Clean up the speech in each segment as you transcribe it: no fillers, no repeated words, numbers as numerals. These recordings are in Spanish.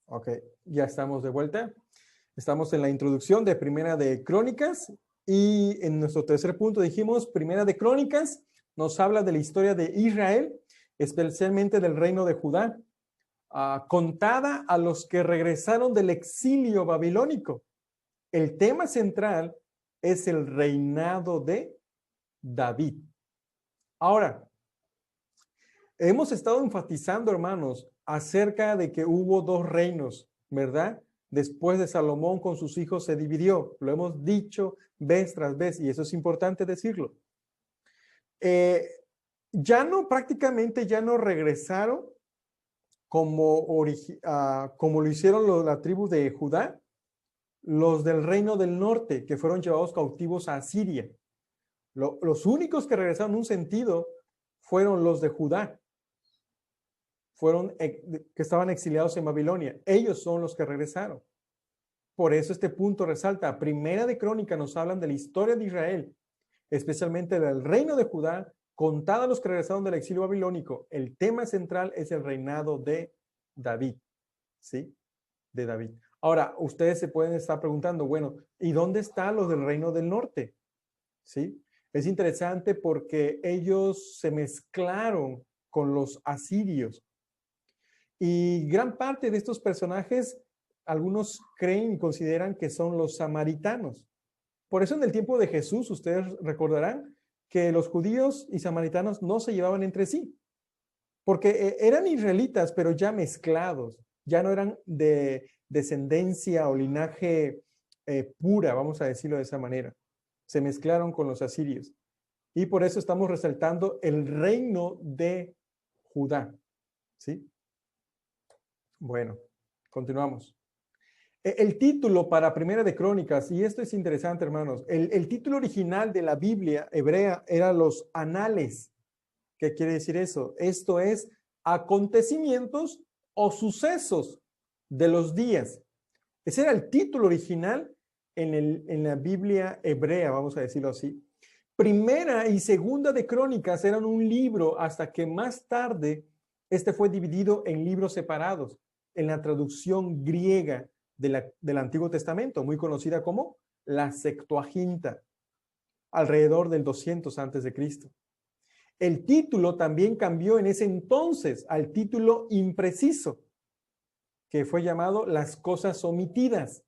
Ok, ya estamos de vuelta. Estamos en la introducción de Primera de Crónicas y en nuestro tercer punto dijimos, Primera de Crónicas nos habla de la historia de Israel, especialmente del reino de Judá, contada a los que regresaron del exilio babilónico. El tema central es el reinado de David. Ahora, hemos estado enfatizando, hermanos, acerca de que hubo dos reinos, ¿verdad? Después de Salomón con sus hijos se dividió. Lo hemos dicho vez tras vez y eso es importante decirlo. Prácticamente ya no regresaron como lo hicieron la tribu de Judá, los del reino del norte que fueron llevados cautivos a Asiria. Los únicos que regresaron en un sentido fueron los de Judá. Que estaban exiliados en Babilonia. Ellos son los que regresaron. Por eso este punto resalta, Primera de Crónica nos hablan de la historia de Israel, especialmente del reino de Judá, contada a los que regresaron del exilio babilónico. El tema central es el reinado de David, ¿sí? De David. Ahora, ustedes se pueden estar preguntando, bueno, ¿y dónde están los del reino del norte? ¿Sí? Es interesante porque ellos se mezclaron con los asirios. Y gran parte de estos personajes, algunos creen y consideran que son los samaritanos. Por eso en el tiempo de Jesús, ustedes recordarán que los judíos y samaritanos no se llevaban entre sí, porque eran israelitas, pero ya mezclados, ya no eran de descendencia o linaje pura, vamos a decirlo de esa manera. Se mezclaron con los asirios. Y por eso estamos resaltando el reino de Judá, ¿sí? Bueno, continuamos. El título para Primera de Crónicas, y esto es interesante, hermanos, el título original de la Biblia hebrea era los anales. ¿Qué quiere decir eso? Esto es acontecimientos o sucesos de los días. Ese era el título original en la Biblia hebrea, vamos a decirlo así. Primera y Segunda de Crónicas eran un libro hasta que más tarde este fue dividido en libros separados en la traducción griega del Antiguo Testamento, muy conocida como la Septuaginta, alrededor del 200 antes de Cristo. El título también cambió en ese entonces al título impreciso, que fue llamado Las cosas omitidas.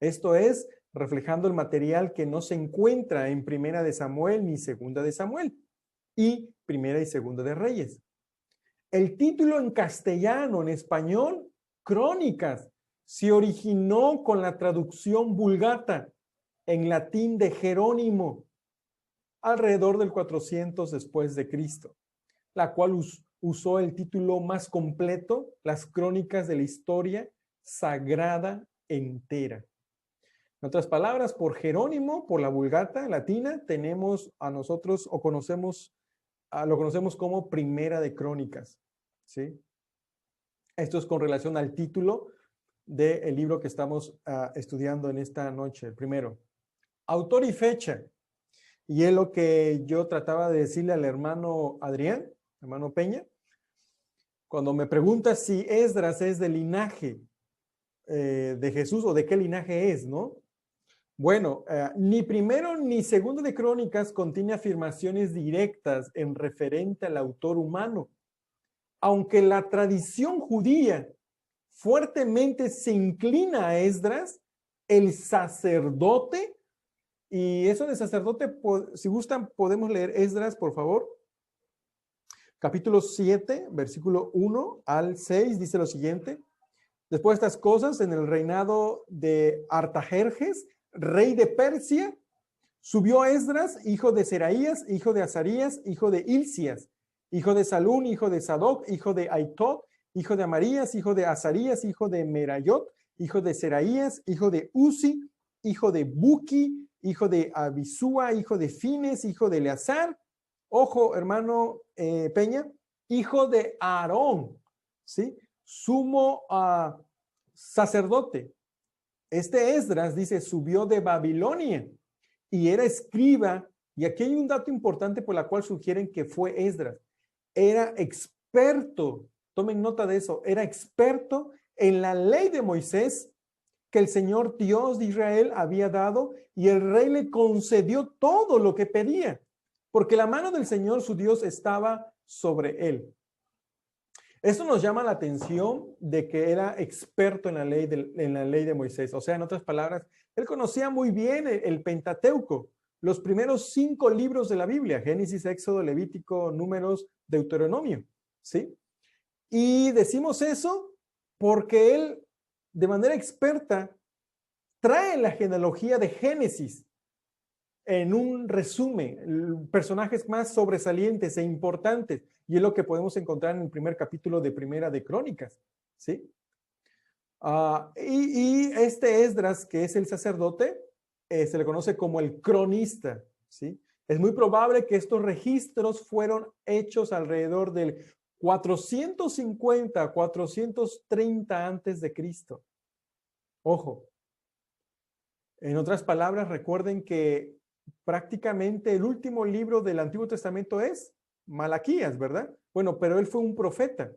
Esto es, reflejando el material que no se encuentra en Primera de Samuel ni Segunda de Samuel y Primera y Segunda de Reyes. El título en castellano, en español, Crónicas, se originó con la traducción Vulgata en latín de Jerónimo, alrededor del 400 después de Cristo, la cual usó el título más completo, las crónicas de la historia sagrada entera. En otras palabras, por Jerónimo, por la Vulgata latina, tenemos a nosotros lo conocemos como Primera de Crónicas, ¿sí? Esto es con relación al título del libro que estamos estudiando en esta noche. Primero, autor y fecha. Y es lo que yo trataba de decirle al hermano Adrián, hermano Peña, cuando me pregunta si Esdras es del linaje de Jesús o de qué linaje es, ¿no? Bueno, ni Primero ni Segundo de Crónicas contiene afirmaciones directas en referente al autor humano, aunque la tradición judía fuertemente se inclina a Esdras, el sacerdote, y eso de sacerdote, si gustan, podemos leer Esdras, por favor. Capítulo 7, versículo 1 al 6, dice lo siguiente. Después de estas cosas, en el reinado de Artajerjes, rey de Persia, subió Esdras, hijo de Seraías, hijo de Azarías, hijo de Hilcías, hijo de Salún, hijo de Sadoc, hijo de Aitot, hijo de Amarías, hijo de Azarías, hijo de Merayot, hijo de Seraías, hijo de Uzi, hijo de Buki, hijo de Abisúa, hijo de Fines, hijo de Eleazar, ojo, hermano Peña, hijo de Aarón, ¿sí? Sumo sacerdote. Este Esdras, dice, subió de Babilonia y era escriba, y aquí hay un dato importante por la cual sugieren que fue Esdras. Era experto, tomen nota de eso, era experto en la ley de Moisés que el Señor Dios de Israel había dado, y el rey le concedió todo lo que pedía, porque la mano del Señor su Dios estaba sobre él. Esto nos llama la atención de que era experto en la ley de Moisés. O sea, en otras palabras, él conocía muy bien el Pentateuco, los primeros 5 libros de la Biblia: Génesis, Éxodo, Levítico, Números, Deuteronomio, ¿sí? Y decimos eso porque él, de manera experta, trae la genealogía de Génesis en un resumen, personajes más sobresalientes e importantes, y es lo que podemos encontrar en el primer capítulo de Primera de Crónicas, ¿sí? Y este Esdras, que es el sacerdote, se le conoce como el cronista, ¿sí? Es muy probable que estos registros fueron hechos alrededor del 450, 430 antes de Cristo. Ojo. En otras palabras, recuerden que prácticamente el último libro del Antiguo Testamento es Malaquías, ¿verdad? Bueno, pero él fue un profeta.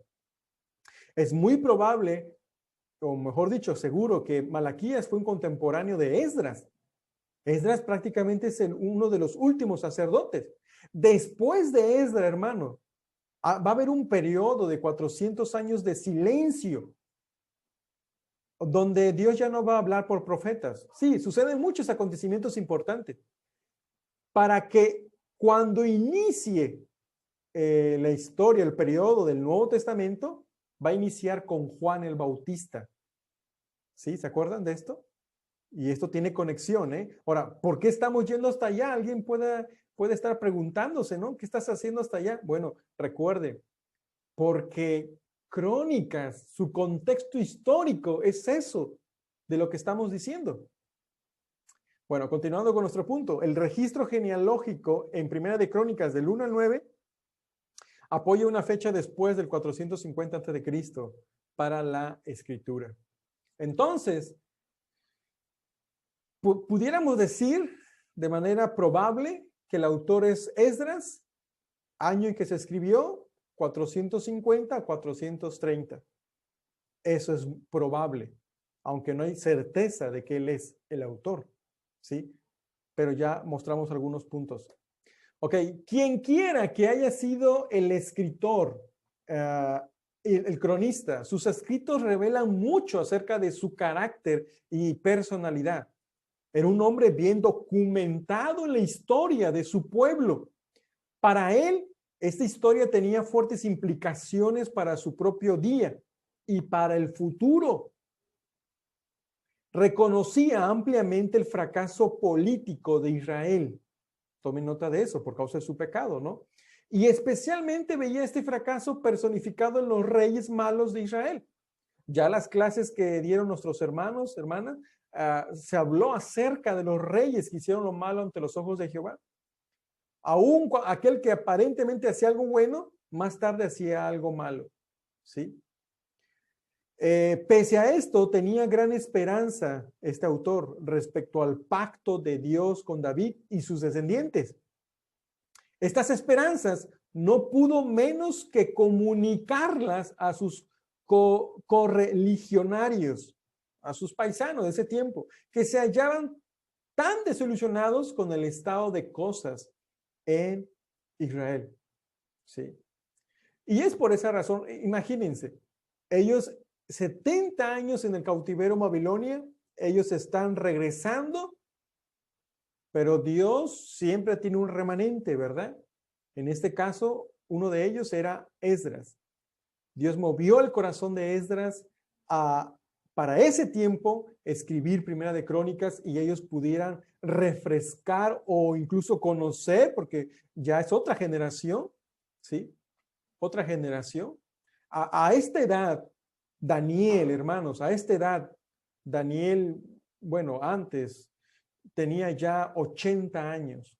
Es muy probable, o mejor dicho, seguro, que Malaquías fue un contemporáneo de Esdras. Esdras prácticamente es uno de los últimos sacerdotes. Después de Esdras, hermano, va a haber un periodo de 400 años de silencio, donde Dios ya no va a hablar por profetas. Sí, suceden muchos acontecimientos importantes para que cuando inicie la historia, el periodo del Nuevo Testamento, va a iniciar con Juan el Bautista. ¿Sí? ¿Se acuerdan de esto? Y esto tiene conexión, ¿eh? Ahora, ¿por qué estamos yendo hasta allá? Alguien puede estar preguntándose, ¿no? ¿Qué estás haciendo hasta allá? Bueno, recuerde, porque Crónicas, su contexto histórico es eso de lo que estamos diciendo. Bueno, continuando con nuestro punto, el registro genealógico en Primera de Crónicas del 1 al 9 apoya una fecha después del 450 a.C. para la escritura. Entonces, pudiéramos decir de manera probable que el autor es Esdras, año en que se escribió, 450 a 430. Eso es probable, aunque no hay certeza de que él es el autor, ¿sí? Pero ya mostramos algunos puntos. Ok, quien quiera que haya sido el escritor, el cronista, sus escritos revelan mucho acerca de su carácter y personalidad. Era un hombre bien documentado en la historia de su pueblo. Para él, esta historia tenía fuertes implicaciones para su propio día y para el futuro. Reconocía ampliamente el fracaso político de Israel. Tomen nota de eso por causa de su pecado, ¿no? Y especialmente veía este fracaso personificado en los reyes malos de Israel. Ya las clases que dieron nuestros hermanos, hermanas, se habló acerca de los reyes que hicieron lo malo ante los ojos de Jehová. Aún aquel que aparentemente hacía algo bueno, más tarde hacía algo malo, ¿sí? Pese a esto, tenía gran esperanza este autor respecto al pacto de Dios con David y sus descendientes. Estas esperanzas no pudo menos que comunicarlas a sus correligionarios, a sus paisanos de ese tiempo, que se hallaban tan desilusionados con el estado de cosas en Israel. ¿Sí? Y es por esa razón, imagínense, ellos 70 años en el cautiverio Babilonia, ellos están regresando, pero Dios siempre tiene un remanente, ¿verdad? En este caso, uno de ellos era Esdras. Dios movió el corazón de Esdras para ese tiempo escribir Primera de Crónicas y ellos pudieran refrescar o incluso conocer, porque ya es otra generación, ¿sí? Otra generación. A esta edad, Daniel, hermanos, a esta edad, Daniel, bueno, antes tenía ya 80 años.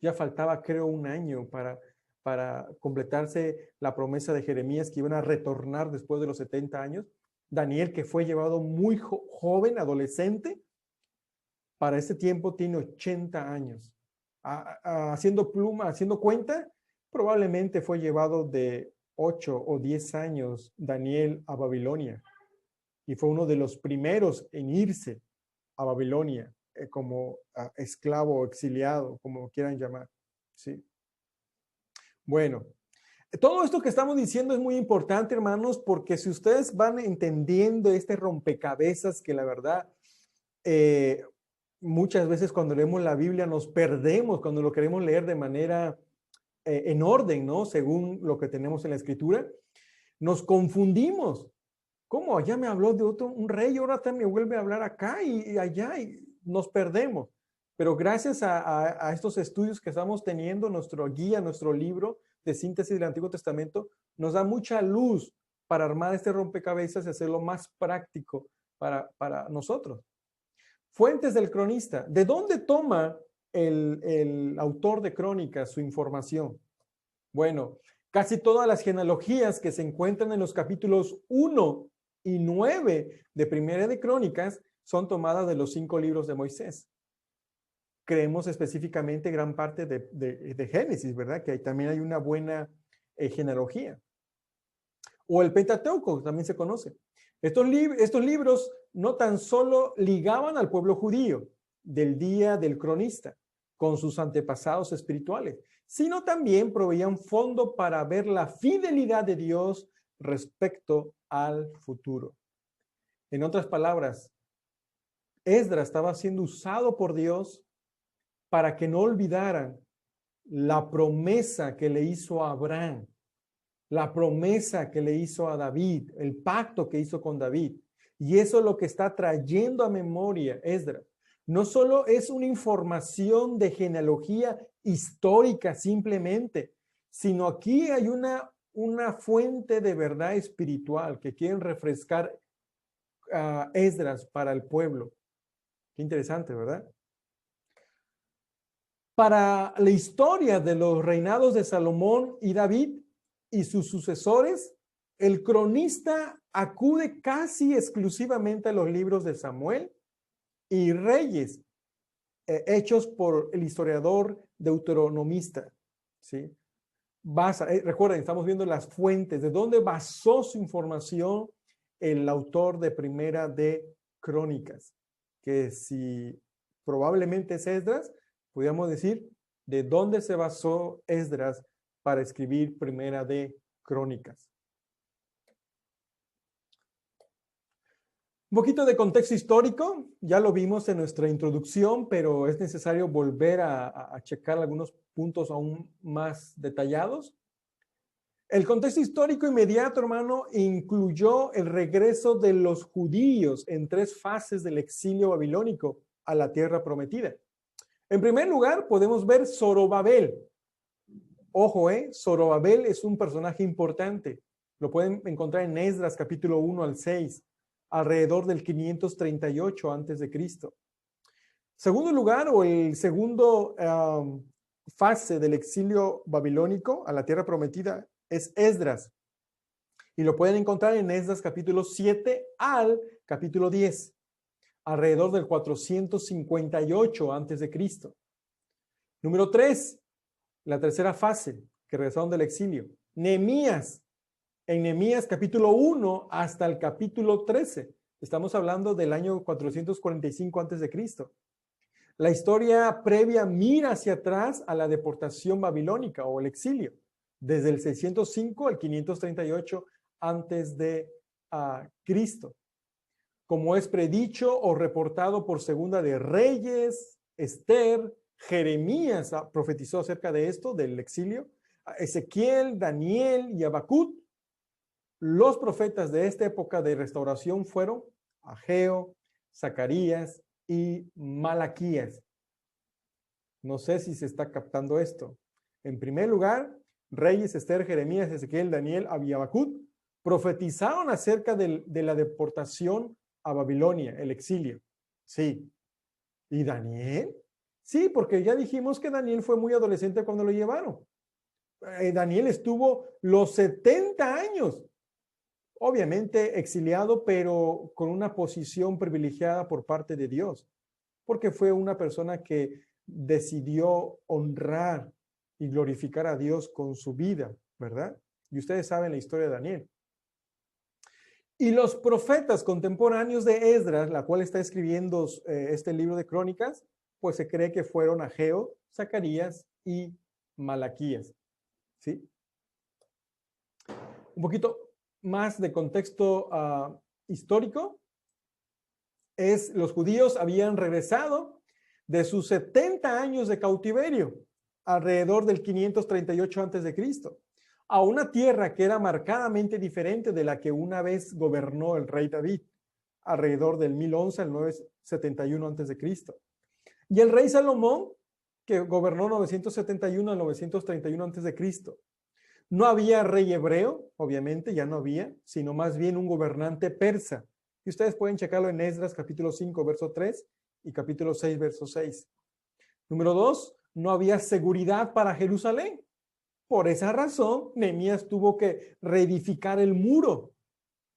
Ya faltaba, creo, un año para completarse la promesa de Jeremías que iban a retornar después de los 70 años. Daniel, que fue llevado muy joven, adolescente, para ese tiempo tiene 80 años. Haciendo cuenta, probablemente fue llevado de 8 o 10 años Daniel a Babilonia. y fue uno de los primeros en irse a Babilonia como esclavo o exiliado, como quieran llamar. ¿Sí? Bueno, todo esto que estamos diciendo es muy importante, hermanos, porque si ustedes van entendiendo este rompecabezas que la verdad, muchas veces cuando leemos la Biblia nos perdemos cuando lo queremos leer de manera en orden, ¿no? Según lo que tenemos en la Escritura, nos confundimos. ¿Cómo? Allá me habló de otro, un rey, ahora también me vuelve a hablar acá y allá, y nos perdemos. Pero gracias a estos estudios que estamos teniendo, nuestro guía, nuestro libro de síntesis del Antiguo Testamento, nos da mucha luz para armar este rompecabezas y hacerlo más práctico para nosotros. Fuentes del cronista. ¿De dónde toma el autor de Crónicas su información? Bueno, casi todas las genealogías que se encuentran en los capítulos 1 y 9 de Primera de Crónicas son tomadas de los 5 libros de Moisés. Creemos específicamente gran parte de Génesis, ¿verdad? Que también hay una buena genealogía. O el Pentateuco, también se conoce. Estos libros no tan solo ligaban al pueblo judío del día del cronista con sus antepasados espirituales, sino también proveían fondo para ver la fidelidad de Dios respecto al futuro. En otras palabras, Esdras estaba siendo usado por Dios para que no olvidaran la promesa que le hizo a Abraham, la promesa que le hizo a David, el pacto que hizo con David. Y eso es lo que está trayendo a memoria Esdras. No solo es una información de genealogía histórica simplemente, sino aquí hay una fuente de verdad espiritual que quieren refrescar a Esdras para el pueblo. Qué interesante, ¿verdad? Para la historia de los reinados de Salomón y David y sus sucesores, el cronista acude casi exclusivamente a los libros de Samuel y Reyes, hechos por el historiador deuteronomista. ¿Sí? Recuerden, estamos viendo las fuentes, de dónde basó su información el autor de Primera de Crónicas, que si probablemente es Esdras, podríamos decir de dónde se basó Esdras para escribir Primera de Crónicas. Un poquito de contexto histórico, ya lo vimos en nuestra introducción, pero es necesario volver a checar algunos puntos aún más detallados. El contexto histórico inmediato, hermano, incluyó el regreso de los judíos en 3 fases del exilio babilónico a la tierra prometida. En primer lugar, podemos ver Zorobabel. Ojo, Zorobabel es un personaje importante. Lo pueden encontrar en Esdras capítulo 1 al 6, alrededor del 538 antes de Cristo. Segundo lugar, o el segundo fase del exilio babilónico a la tierra prometida es Esdras. Y lo pueden encontrar en Esdras capítulo 7 al capítulo 10, alrededor del 458 antes de Cristo. Número 3, la tercera fase que regresaron del exilio. Nehemías, en Nehemías capítulo 1 hasta el capítulo 13. Estamos hablando del año 445 antes de Cristo. La historia previa mira hacia atrás a la deportación babilónica o el exilio, desde el 605 al 538 antes de Cristo. Como es predicho o reportado por Segunda de Reyes, Esther, Jeremías profetizó acerca de esto, del exilio, Ezequiel, Daniel y Habacuc. Los profetas de esta época de restauración fueron Ageo, Zacarías y Malaquías. No sé si se está captando esto. En primer lugar, Reyes, Esther, Jeremías, Ezequiel, Daniel y Habacuc profetizaron acerca de la deportación a Babilonia, el exilio. Sí. ¿Y Daniel? Sí, porque ya dijimos que Daniel fue muy adolescente cuando lo llevaron. Daniel estuvo los 70 años, obviamente exiliado, pero con una posición privilegiada por parte de Dios, porque fue una persona que decidió honrar y glorificar a Dios con su vida, ¿verdad? Y ustedes saben la historia de Daniel. Y los profetas contemporáneos de Esdras, la cual está escribiendo este libro de crónicas, pues se cree que fueron Ageo, Zacarías y Malaquías. ¿Sí? Un poquito más de contexto histórico. Los judíos habían regresado de sus 70 años de cautiverio, alrededor del 538 a.C., a una tierra que era marcadamente diferente de la que una vez gobernó el rey David, alrededor del 1011 al 971 a.C. Y el rey Salomón, que gobernó 971 al 931 a.C. No había rey hebreo, obviamente, ya no había, sino más bien un gobernante persa. Y ustedes pueden checarlo en Esdras capítulo 5, verso 3 y capítulo 6, verso 6. Número 2, no había seguridad para Jerusalén. Por esa razón, Nehemías tuvo que reedificar el muro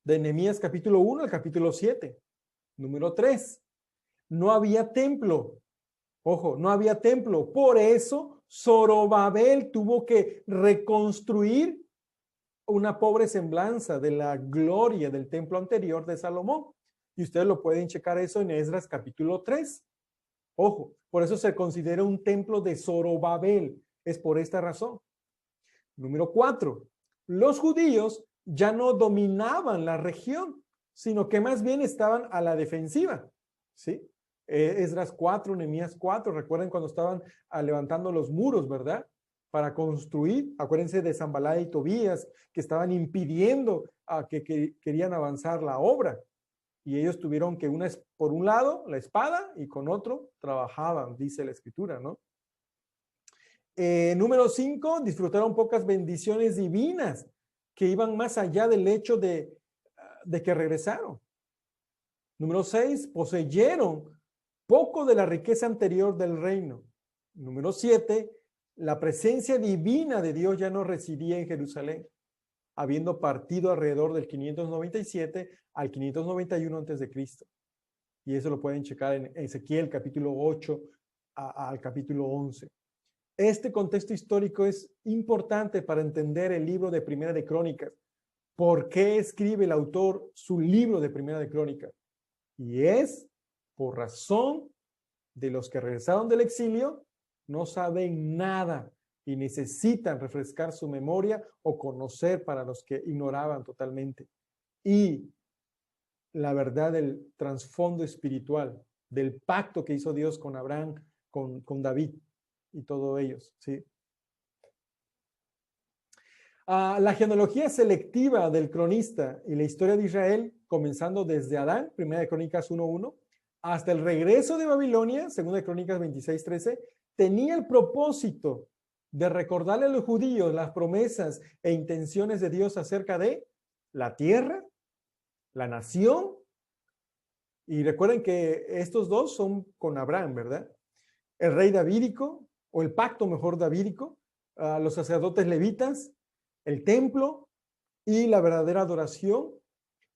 de Nehemías capítulo 1 al capítulo 7. Número 3, no había templo. Ojo, no había templo. Por eso, Zorobabel tuvo que reconstruir una pobre semblanza de la gloria del templo anterior de Salomón. Y ustedes lo pueden checar eso en Esdras capítulo 3. Ojo, por eso se considera un templo de Zorobabel. Es por esta razón. Número 4, los judíos ya no dominaban la región, sino que más bien estaban a la defensiva. ¿Sí? Esdras 4, Nehemías 4, recuerden cuando estaban levantando los muros, ¿verdad? Para construir, acuérdense de Sanballat y Tobías, que estaban impidiendo que querían avanzar la obra. Y ellos tuvieron que por un lado la espada y con otro trabajaban, dice la escritura, ¿no? Número 5, disfrutaron pocas bendiciones divinas que iban más allá del hecho de que regresaron. Número 6, poseyeron poco de la riqueza anterior del reino. Número 7, la presencia divina de Dios ya no residía en Jerusalén, habiendo partido alrededor del 597 al 591 a.C. Y eso lo pueden checar en Ezequiel capítulo 8 al capítulo 11. Este contexto histórico es importante para entender el libro de Primera de Crónicas. ¿Por qué escribe el autor su libro de Primera de Crónicas? Y es por razón de los que regresaron del exilio, no saben nada y necesitan refrescar su memoria o conocer para los que ignoraban totalmente. Y la verdad del trasfondo espiritual, del pacto que hizo Dios con Abraham, con David y todos ellos, ¿sí? La genealogía selectiva del cronista y la historia de Israel, comenzando desde Adán, 1 Crónicas 1:1, hasta el regreso de Babilonia, 2 Crónicas 26:13, tenía el propósito de recordarle a los judíos las promesas e intenciones de Dios acerca de la tierra, la nación, y recuerden que estos dos son con Abraham, ¿verdad? El rey davídico, o el pacto mejor davídico, los sacerdotes levitas, el templo y la verdadera adoración,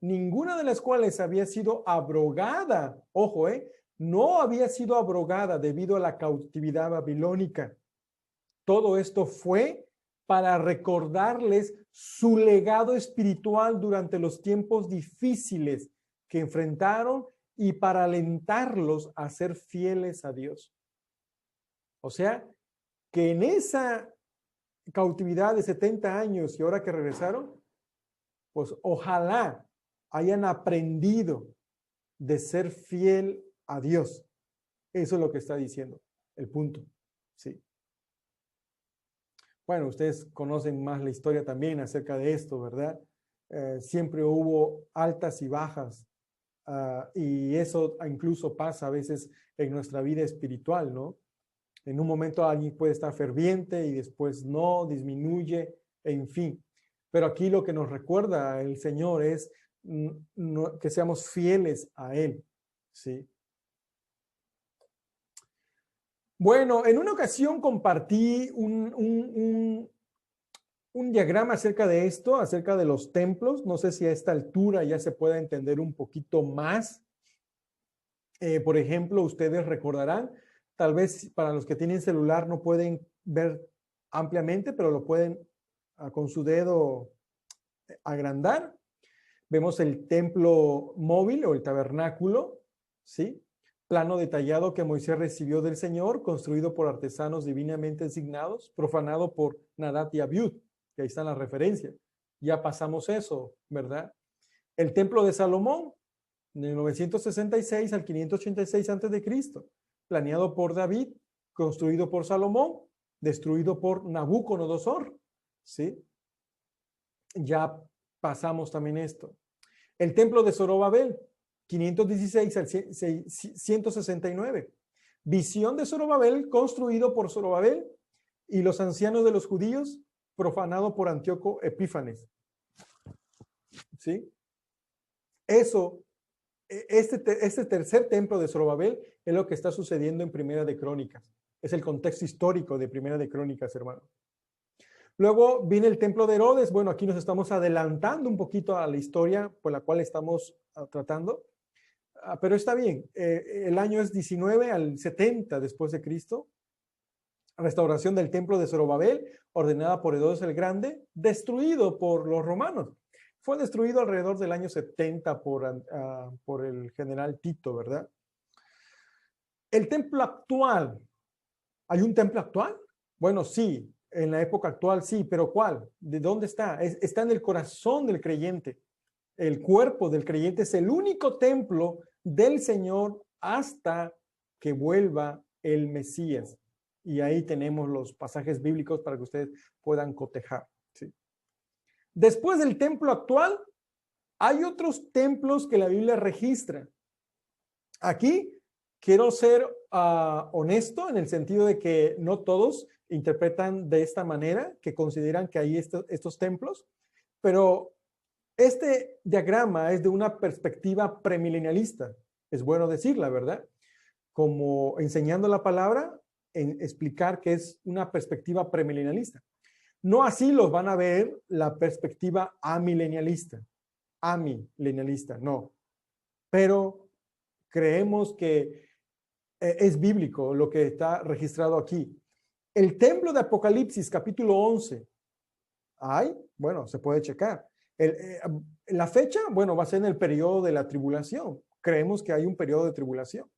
ninguna de las cuales había sido abrogada, ojo, no había sido abrogada debido a la cautividad babilónica. Todo esto fue para recordarles su legado espiritual durante los tiempos difíciles que enfrentaron y para alentarlos a ser fieles a Dios. O sea, que en esa cautividad de 70 años y ahora que regresaron, pues ojalá hayan aprendido de ser fiel a Dios. Eso es lo que está diciendo, el punto. Sí. Bueno, ustedes conocen más la historia también acerca de esto, ¿verdad? Siempre hubo altas y bajas, y eso incluso pasa a veces en nuestra vida espiritual, ¿no? En un momento alguien puede estar ferviente y después no, disminuye, en fin. Pero aquí lo que nos recuerda el Señor es que seamos fieles a Él, ¿sí? Bueno, en una ocasión compartí un diagrama acerca de esto, acerca de los templos. No sé si a esta altura ya se puede entender un poquito más. Por ejemplo, ustedes recordarán, tal vez para los que tienen celular no pueden ver ampliamente, pero lo pueden con su dedo agrandar. Vemos el templo móvil o el tabernáculo, ¿sí? Plano detallado que Moisés recibió del Señor, construido por artesanos divinamente designados, profanado por Nadab y Abiud, que ahí están las referencias. Ya pasamos eso, ¿verdad? El templo de Salomón, de 966 al 586 a.C., planeado por David, construido por Salomón, destruido por Nabucodonosor, ¿sí? Ya pasamos también esto. El templo de Zorobabel, 516 al 169. Visión de Zorobabel, construido por Zorobabel y los ancianos de los judíos, profanado por Antíoco Epífanes. ¿Sí? Eso, este tercer templo de Zorobabel es lo que está sucediendo en Primera de Crónicas. Es el contexto histórico de Primera de Crónicas, hermano. Luego viene el templo de Herodes. Bueno, aquí nos estamos adelantando un poquito a la historia por la cual estamos tratando. Pero está bien. El año es 19 al 70 después de Cristo. Restauración del templo de Zorobabel, ordenada por Herodes el Grande, destruido por los romanos. Fue destruido alrededor del año 70 por el general Tito, ¿verdad? El templo actual. ¿Hay un templo actual? Bueno, sí, en la época actual sí, pero ¿cuál? ¿De dónde está? Está en el corazón del creyente. El cuerpo del creyente es el único templo del Señor hasta que vuelva el Mesías. Y ahí tenemos los pasajes bíblicos para que ustedes puedan cotejar. ¿Sí? Después del templo actual, hay otros templos que la Biblia registra. Aquí quiero ser honesto en el sentido de que no todos interpretan de esta manera, que consideran que hay estos templos, pero este diagrama es de una perspectiva premilenialista. Es bueno decirla, ¿verdad? Como enseñando la palabra, en explicar que es una perspectiva premilenialista. No así los van a ver la perspectiva amilenialista, no. Pero creemos que es bíblico lo que está registrado aquí. El templo de Apocalipsis, capítulo 11. Bueno, se puede checar. La fecha, bueno, va a ser en el periodo de la tribulación. Creemos que hay un periodo de tribulación.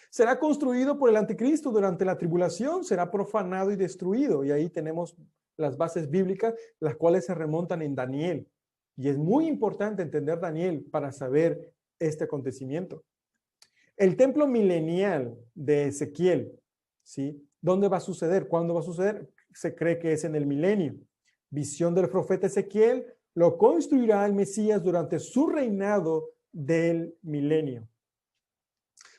Será construido por el anticristo durante la tribulación, será profanado y destruido. Y ahí tenemos las bases bíblicas, las cuales se remontan en Daniel. Y es muy importante entender Daniel para saber este acontecimiento. El templo milenial de Ezequiel, ¿sí? ¿Dónde va a suceder? ¿Cuándo va a suceder? Se cree que es en el milenio. Visión del profeta Ezequiel, lo construirá el Mesías durante su reinado del milenio.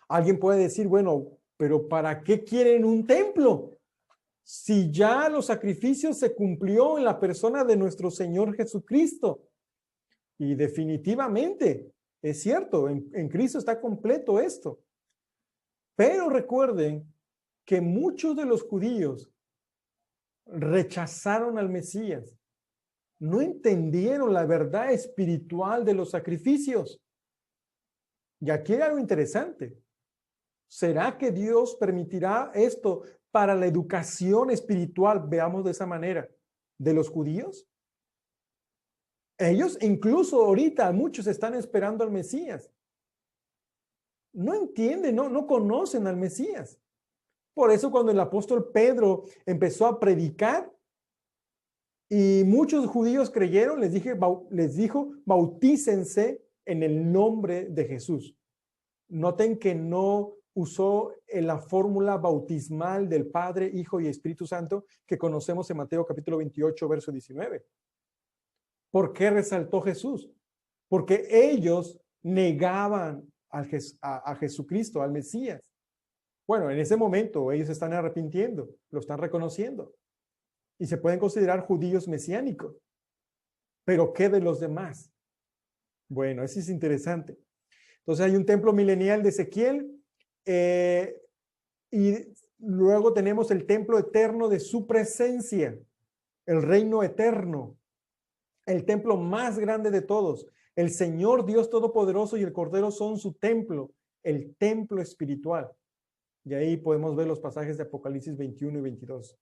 Alguien puede decir, bueno, pero ¿para qué quieren un templo? Si ya los sacrificios se cumplió en la persona de nuestro Señor Jesucristo. Y definitivamente, es cierto, en Cristo está completo esto. Pero recuerden que muchos de los judíos rechazaron al Mesías. No entendieron la verdad espiritual de los sacrificios. Y aquí hay algo interesante. ¿Será que Dios permitirá esto para la educación espiritual, veamos de esa manera, de los judíos? Ellos incluso ahorita muchos están esperando al Mesías. No entienden, no conocen al Mesías. Por eso cuando el apóstol Pedro empezó a predicar y muchos judíos creyeron, les dijo, bautícense en el nombre de Jesús. Noten que no usó la fórmula bautismal del Padre, Hijo y Espíritu Santo que conocemos en Mateo capítulo 28, verso 19. ¿Por qué resaltó Jesús? Porque ellos negaban a Jesucristo, al Mesías. Bueno, en ese momento ellos están arrepintiendo, lo están reconociendo y se pueden considerar judíos mesiánicos. Pero ¿qué de los demás? Bueno, eso es interesante. Entonces hay un templo milenial de Ezequiel y luego tenemos el templo eterno de su presencia, el reino eterno, el templo más grande de todos. El Señor Dios Todopoderoso y el Cordero son su templo, el templo espiritual. Y ahí podemos ver los pasajes de Apocalipsis 21 y 22.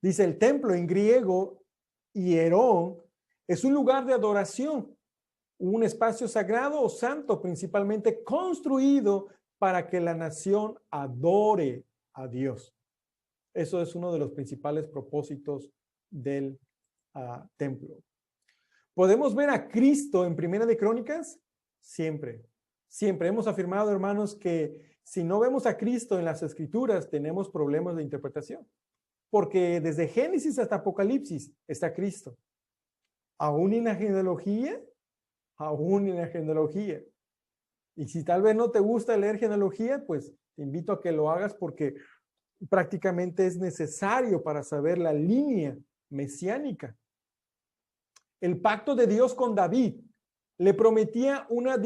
Dice, el templo en griego, hierón, es un lugar de adoración, un espacio sagrado o santo, principalmente construido para que la nación adore a Dios. Eso es uno de los principales propósitos del templo. ¿Podemos ver a Cristo en Primera de Crónicas? Siempre, siempre. Hemos afirmado, hermanos, que si no vemos a Cristo en las Escrituras, tenemos problemas de interpretación. Porque desde Génesis hasta Apocalipsis está Cristo. Aún en la genealogía, aún en la genealogía. Y si tal vez no te gusta leer genealogía, pues te invito a que lo hagas porque prácticamente es necesario para saber la línea mesiánica. El pacto de Dios con David le prometía una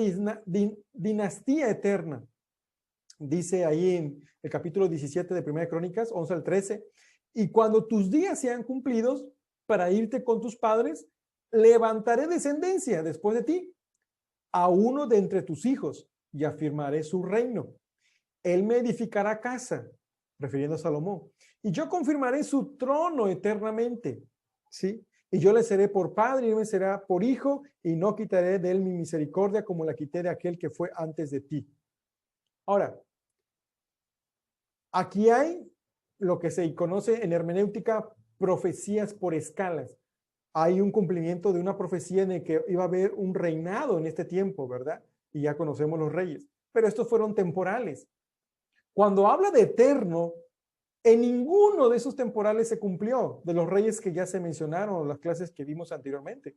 dinastía eterna. Dice ahí en el capítulo 17 de Primera de Crónicas, 11 al 13, y cuando tus días sean cumplidos para irte con tus padres, levantaré descendencia después de ti, a uno de entre tus hijos, y afirmaré su reino. Él me edificará casa, refiriendo a Salomón, y yo confirmaré su trono eternamente, ¿sí? Y yo le seré por padre y él me será por hijo, y no quitaré de él mi misericordia como la quité de aquel que fue antes de ti. Ahora, aquí hay lo que se conoce en hermenéutica profecías por escalas. Hay un cumplimiento de una profecía en el que iba a haber un reinado en este tiempo, ¿verdad? Y ya conocemos los reyes, pero estos fueron temporales. Cuando habla de eterno, en ninguno de esos temporales se cumplió, de los reyes que ya se mencionaron, las clases que vimos anteriormente.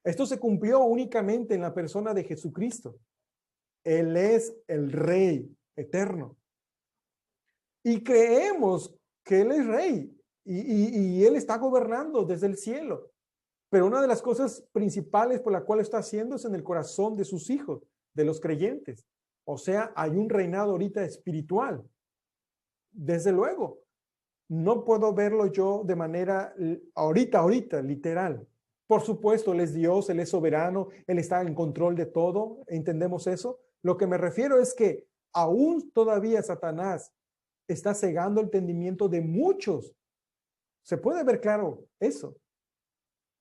Esto se cumplió únicamente en la persona de Jesucristo. Él es el Rey eterno. Y creemos que Él es Rey y Él está gobernando desde el cielo. Pero una de las cosas principales por la cual está haciendo es en el corazón de sus hijos, de los creyentes. O sea, hay un reinado ahorita espiritual. Desde luego, no puedo verlo yo de manera ahorita, literal. Por supuesto, Él es Dios, Él es soberano, Él está en control de todo, entendemos eso. Lo que me refiero es que aún todavía Satanás está cegando el entendimiento de muchos. Se puede ver claro eso.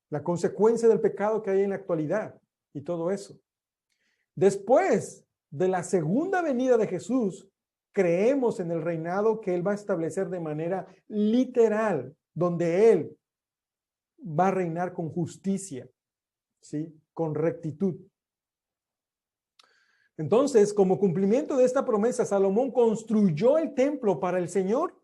La consecuencia del pecado que hay en la actualidad y todo eso. Después de la segunda venida de Jesús, creemos en el reinado que Él va a establecer de manera literal, donde Él va a reinar con justicia, ¿sí? Con rectitud. Entonces, como cumplimiento de esta promesa, Salomón construyó el templo para el Señor.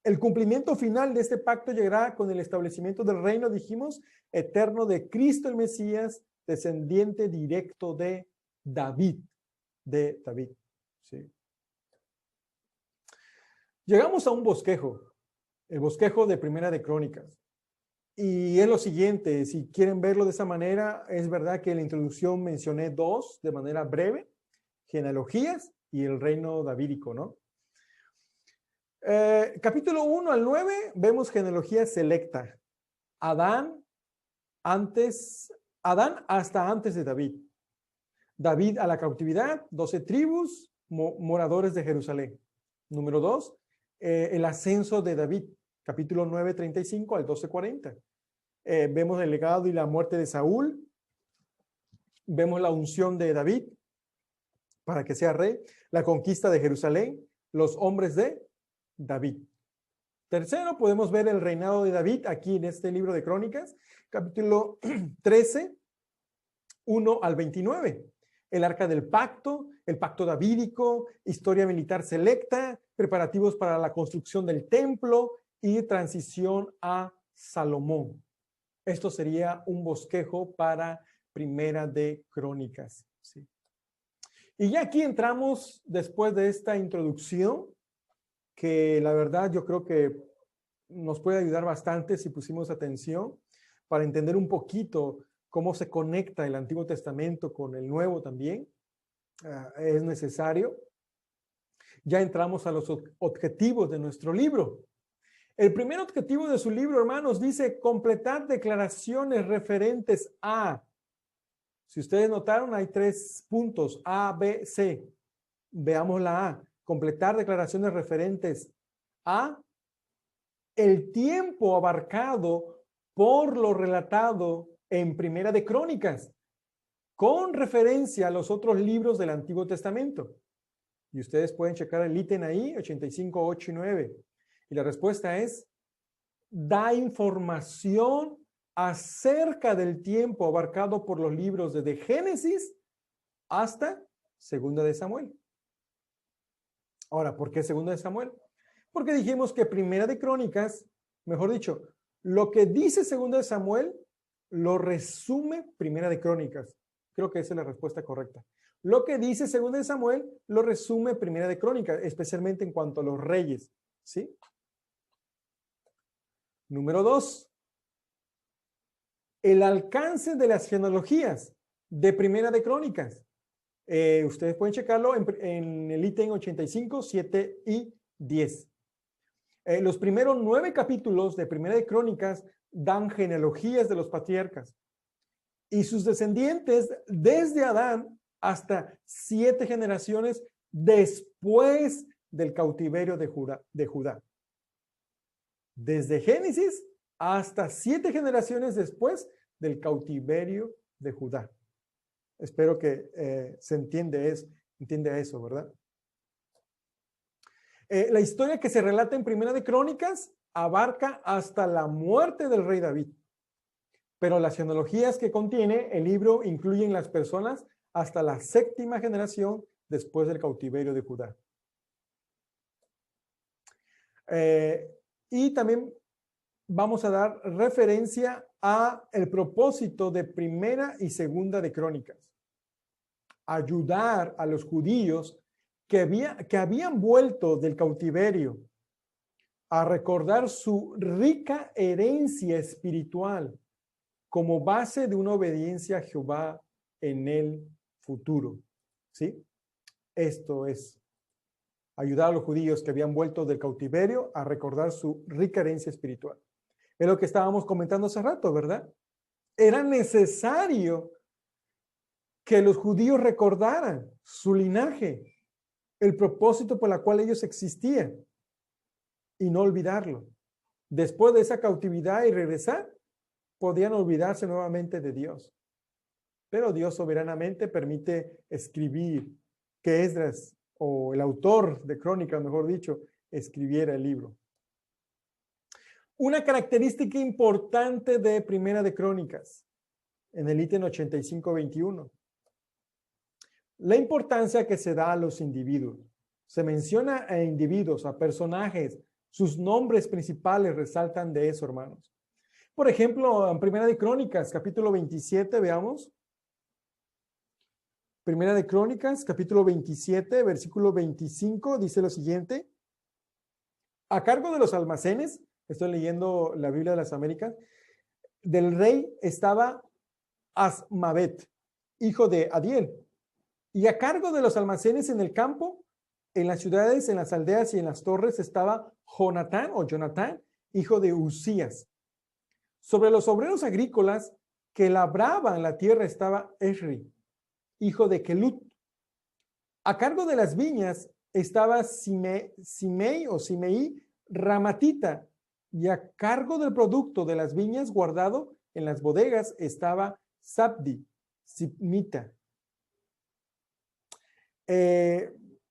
El cumplimiento final de este pacto llegará con el establecimiento del reino, dijimos, eterno de Cristo el Mesías, descendiente directo de David. ¿Sí? Llegamos a un bosquejo, el bosquejo de Primera de Crónicas. Y es lo siguiente, si quieren verlo de esa manera, es verdad que en la introducción mencioné dos de manera breve, genealogías y el reino davídico, ¿no? Capítulo 1 al 9, vemos genealogía selecta. Adán hasta antes de David. David a la cautividad, 12 tribus, moradores de Jerusalén. Número 2, el ascenso de David, capítulo 9, 35 al 12, 40. Vemos el legado y la muerte de Saúl. Vemos la unción de David para que sea rey. La conquista de Jerusalén, los hombres de David. Tercero, podemos ver el reinado de David aquí en este libro de Crónicas, capítulo 13, 1 al 29. El arca del pacto, el pacto davídico, historia militar selecta, preparativos para la construcción del templo y transición a Salomón. Esto sería un bosquejo para Primera de Crónicas. ¿Sí? Y ya aquí entramos después de esta introducción, que la verdad yo creo que nos puede ayudar bastante si pusimos atención para entender un poquito cómo se conecta el Antiguo Testamento con el Nuevo también. Es necesario. Ya entramos a los objetivos de nuestro libro. El primer objetivo de su libro, hermanos, dice completar declaraciones referentes a. Si ustedes notaron, hay 3 puntos, A, B, C. Veamos la A. Completar declaraciones referentes a el tiempo abarcado por lo relatado en Primera de Crónicas. con referencia a los otros libros del Antiguo Testamento. Y ustedes pueden checar el ítem ahí, 85, 8 y 9. Y la respuesta es, da información acerca del tiempo abarcado por los libros desde Génesis hasta Segunda de Samuel. Ahora, ¿por qué Segunda de Samuel? Porque dijimos que Primera de Crónicas, mejor dicho, lo que dice Segunda de Samuel lo resume Primera de Crónicas. Creo que esa es la respuesta correcta. Lo que dice Segunda de Samuel lo resume Primera de Crónicas, especialmente en cuanto a los reyes, ¿sí? Número 2. El alcance de las genealogías de Primera de Crónicas. Ustedes pueden checarlo en el ítem 85, 7 y 10. Los primeros 9 capítulos de Primera de Crónicas dan genealogías de los patriarcas y sus descendientes desde Adán hasta 7 generaciones después del cautiverio de Judá. Desde Génesis hasta 7 generaciones después del cautiverio de Judá. Espero que se entiende eso, ¿verdad? La historia que se relata en Primera de Crónicas abarca hasta la muerte del rey David. Pero las genealogías que contiene el libro incluyen las personas hasta la 7ª generación después del cautiverio de Judá. Y también vamos a dar referencia a el propósito de Primera y Segunda de Crónicas. Ayudar a los judíos que habían vuelto del cautiverio a recordar su rica herencia espiritual como base de una obediencia a Jehová en el futuro. ¿Sí? Esto es ayudar a los judíos que habían vuelto del cautiverio a recordar su rica herencia espiritual. Es lo que estábamos comentando hace rato, ¿verdad? Era necesario que los judíos recordaran su linaje, el propósito por el cual ellos existían y no olvidarlo. Después de esa cautividad y regresar, podían olvidarse nuevamente de Dios. Pero Dios soberanamente permite escribir que Esdras, o el autor de Crónicas, mejor dicho, escribiera el libro. Una característica importante de Primera de Crónicas, en el ítem 85-21. La importancia que se da a los individuos. Se menciona a individuos, a personajes, sus nombres principales resaltan de eso, hermanos. Por ejemplo, en Primera de Crónicas, capítulo 27, veamos. Primera de Crónicas, capítulo 27, versículo 25, dice lo siguiente. A cargo de los almacenes, estoy leyendo la Biblia de las Américas, del rey estaba Asmavet, hijo de Adiel. Y a cargo de los almacenes en el campo, en las ciudades, en las aldeas y en las torres estaba Jonatán, hijo de Usías. Sobre los obreros agrícolas que labraban la tierra estaba Esri, hijo de Kelut. A cargo de las viñas estaba Simei Ramatita, y a cargo del producto de las viñas guardado en las bodegas estaba Sabdi, Sipmita.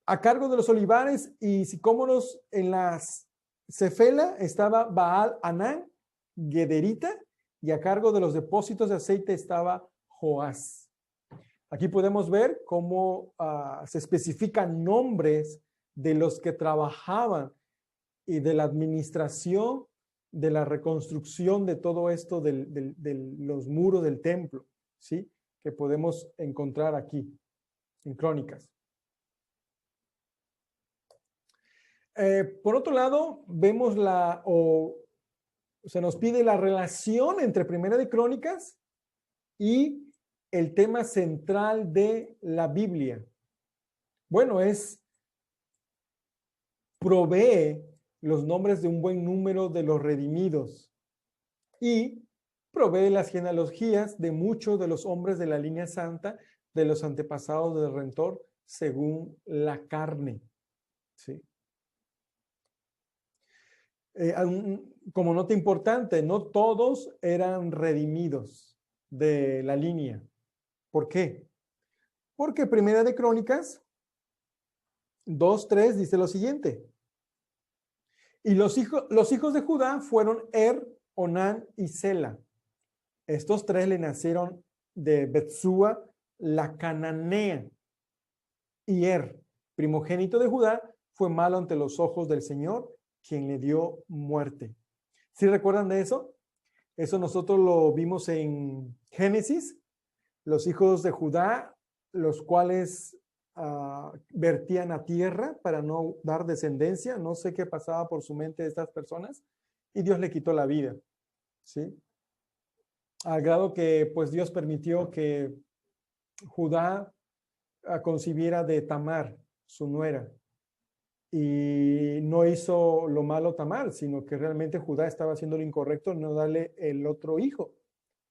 A cargo de los olivares y sicómoros en las Cefela estaba Baal Anán, Gederita, y a cargo de los depósitos de aceite estaba Joás. Aquí podemos ver cómo se especifican nombres de los que trabajaban y de la administración de la reconstrucción de todo esto de los muros del templo, ¿sí? Que podemos encontrar aquí en Crónicas. Por otro lado, vemos se nos pide la relación entre Primera de Crónicas y el tema central de la Biblia. Bueno, provee los nombres de un buen número de los redimidos y provee las genealogías de muchos de los hombres de la línea santa de los antepasados del Redentor según la carne. ¿Sí? Como nota importante, no todos eran redimidos de la línea. ¿Por qué? Porque Primera de Crónicas 2:3 dice lo siguiente. Y los hijos de Judá fueron Onán y Sela. Estos tres le nacieron de Betsúa, la cananea. Y primogénito de Judá, fue malo ante los ojos del Señor, quien le dio muerte. ¿Sí recuerdan de eso? Eso nosotros lo vimos en Génesis. Los hijos de Judá, los cuales vertían a tierra para no dar descendencia. No sé qué pasaba por su mente de estas personas. Y Dios le quitó la vida. ¿Sí? Al grado que pues Dios permitió que Judá concibiera de Tamar, su nuera. Y no hizo lo malo Tamar, sino que realmente Judá estaba haciendo lo incorrecto, no darle el otro hijo.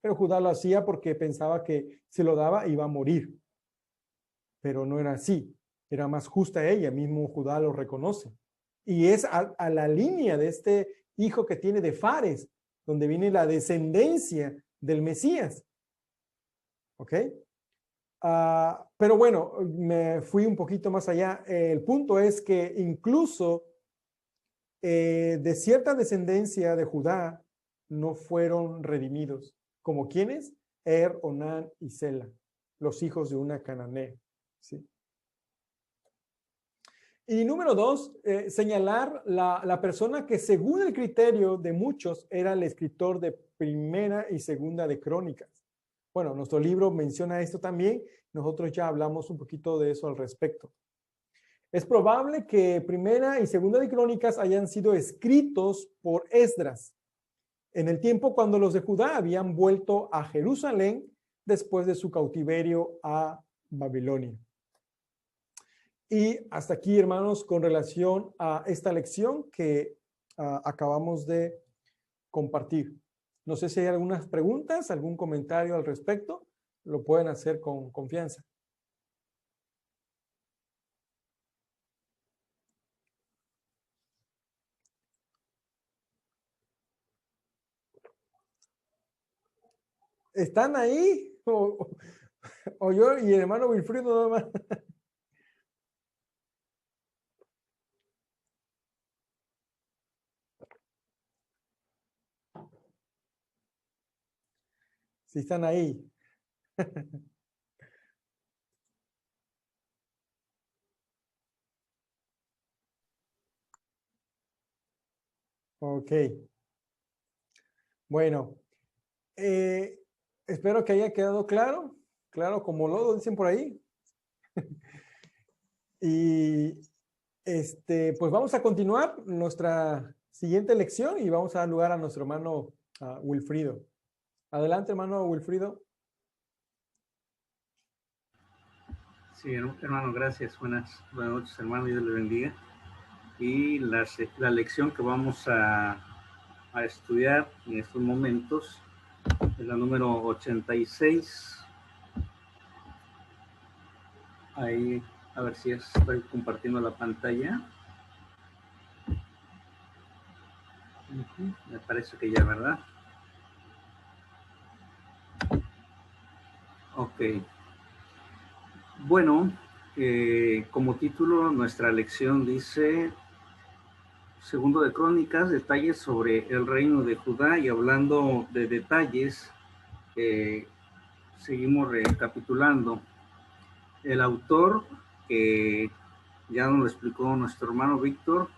Pero Judá lo hacía porque pensaba que si lo daba iba a morir. Pero no era así. Era más justa ella, mismo Judá lo reconoce. Y es a la línea de este hijo que tiene de Fares, donde viene la descendencia del Mesías. ¿Ok? Pero bueno, me fui un poquito más allá. El punto es que incluso de cierta descendencia de Judá no fueron redimidos. ¿Como quiénes? Onán y Sela, los hijos de una cananea. ¿Sí? Y número 2, señalar la persona que según el criterio de muchos era el escritor de Primera y Segunda de Crónicas. Bueno, nuestro libro menciona esto también. Nosotros ya hablamos un poquito de eso al respecto. Es probable que Primera y Segunda de Crónicas hayan sido escritos por Esdras en el tiempo cuando los de Judá habían vuelto a Jerusalén después de su cautiverio a Babilonia. Y hasta aquí, hermanos, con relación a esta lección que acabamos de compartir. No sé si hay algunas preguntas, algún comentario al respecto. Lo pueden hacer con confianza. ¿Están ahí? ¿O yo y el hermano Wilfrido nada más? Si están ahí. Ok. Bueno, espero que haya quedado claro. Claro, como lodo, dicen por ahí. Y pues vamos a continuar nuestra siguiente lección y vamos a dar lugar a nuestro hermano Wilfrido. Adelante, hermano Wilfrido. Sí, hermano, gracias. Buenas noches, hermano. Dios le bendiga. Y la lección que vamos a estudiar en estos momentos es la número 86. Ahí, a ver si estoy compartiendo la pantalla. Me parece que ya, ¿verdad? Ok. Bueno, como título, nuestra lección dice Segundo de Crónicas, detalles sobre el reino de Judá, y hablando de detalles, seguimos recapitulando. El autor, que ya nos lo explicó nuestro hermano Víctor,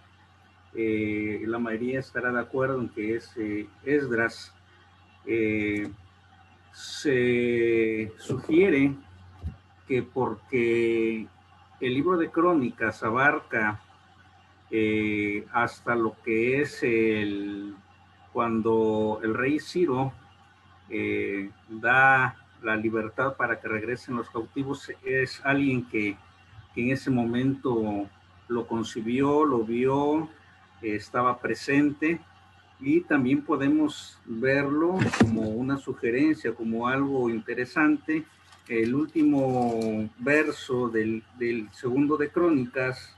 la mayoría estará de acuerdo en que es Esdras. Se sugiere que porque el libro de Crónicas abarca hasta lo que es cuando el rey Ciro da la libertad para que regresen los cautivos, es alguien que en ese momento lo concibió, lo vio, estaba presente, y también podemos verlo como una sugerencia, como algo interesante. El último verso del segundo de Crónicas,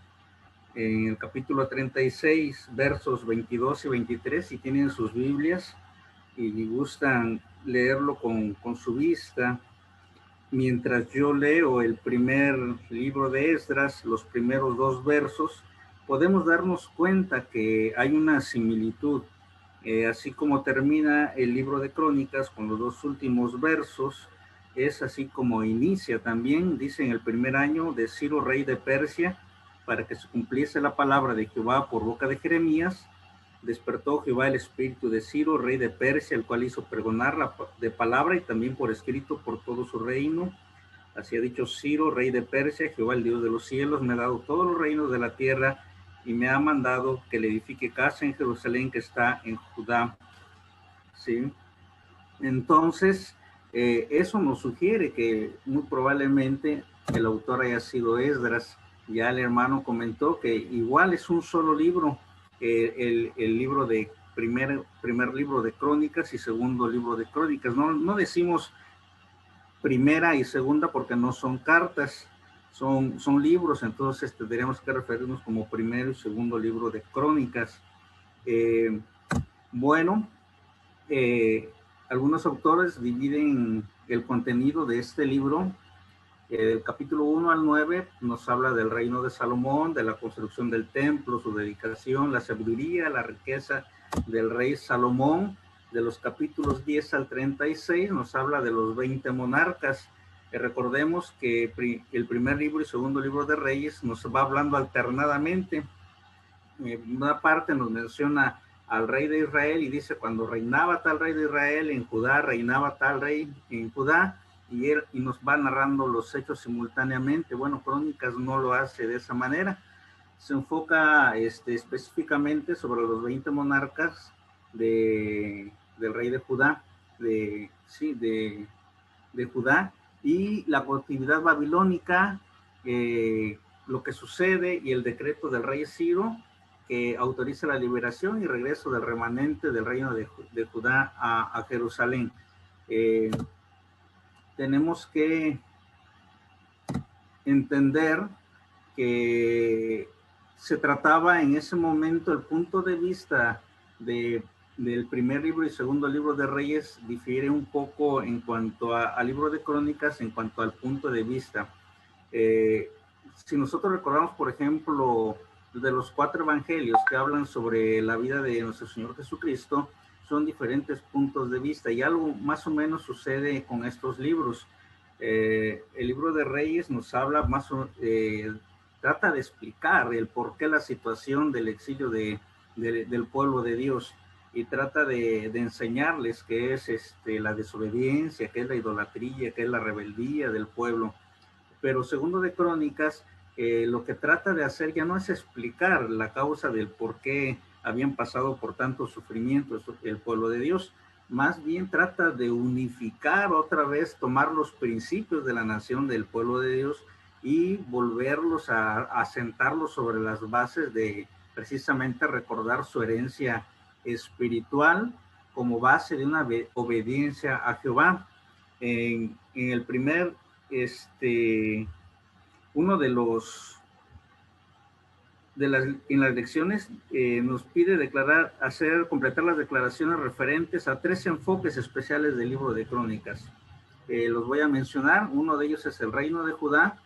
en el capítulo 36, versos 22 y 23, si tienen sus Biblias y gustan leerlo con su vista, mientras yo leo el primer libro de Esdras, los primeros 2 versos, podemos darnos cuenta que hay una similitud. Así como termina el libro de Crónicas con los 2 últimos versos, es así como inicia también, dice: en el primer año de Ciro, rey de Persia, para que se cumpliese la palabra de Jehová por boca de Jeremías, despertó Jehová el espíritu de Ciro, rey de Persia, el cual hizo pregonar de palabra y también por escrito por todo su reino. Así ha dicho Ciro, rey de Persia: Jehová, el Dios de los cielos, me ha dado todos los reinos de la tierra y me ha mandado que le edifique casa en Jerusalén, que está en Judá. ¿Sí? Entonces, eso nos sugiere que muy probablemente el autor haya sido Esdras. Ya el hermano comentó que igual es un solo libro, el libro de primer libro de Crónicas y segundo libro de Crónicas. No decimos primera y segunda porque no son cartas, son libros, entonces tendríamos que referirnos como primero y segundo libro de Crónicas. Bueno, algunos autores dividen el contenido de este libro. Del capítulo 1 al 9 nos habla del reino de Salomón, de la construcción del templo, su dedicación, la sabiduría, la riqueza del rey Salomón. De los capítulos 10 al 36 nos habla de los 20 monarcas. Recordemos que el primer libro y segundo libro de Reyes nos va hablando alternadamente. Una parte nos menciona al rey de Israel y dice: cuando reinaba tal rey de Israel en Judá, reinaba tal rey en Judá, y nos va narrando los hechos simultáneamente. Bueno, Crónicas no lo hace de esa manera, se enfoca específicamente sobre los 20 monarcas del rey de Judá, de Judá, y la cautividad babilónica, lo que sucede y el decreto del rey Ciro, que autoriza la liberación y regreso del remanente del reino de Judá a Jerusalén. Tenemos que entender que se trataba en ese momento, el punto de vista del primer libro y segundo libro de Reyes difiere un poco en cuanto al libro de Crónicas, en cuanto al punto de vista. Si nosotros recordamos, por ejemplo, de los 4 evangelios que hablan sobre la vida de nuestro Señor Jesucristo, son diferentes puntos de vista, y algo más o menos sucede con estos libros. El libro de Reyes nos habla trata de explicar el por qué la situación del exilio del pueblo de Dios, y trata de enseñarles qué es la desobediencia, qué es la idolatría, qué es la rebeldía del pueblo. Pero segundo de Crónicas, lo que trata de hacer ya no es explicar la causa del por qué habían pasado por tanto sufrimiento el pueblo de Dios, más bien trata de unificar otra vez, tomar los principios de la nación del pueblo de Dios y volverlos a sentarlos sobre las bases de precisamente recordar su herencia espiritual como base de una obediencia a Jehová. En el primer, uno de los en las lecciones nos pide completar las declaraciones referentes a 3 enfoques especiales del libro de Crónicas. Los voy a mencionar. Uno de ellos es el reino de Judá,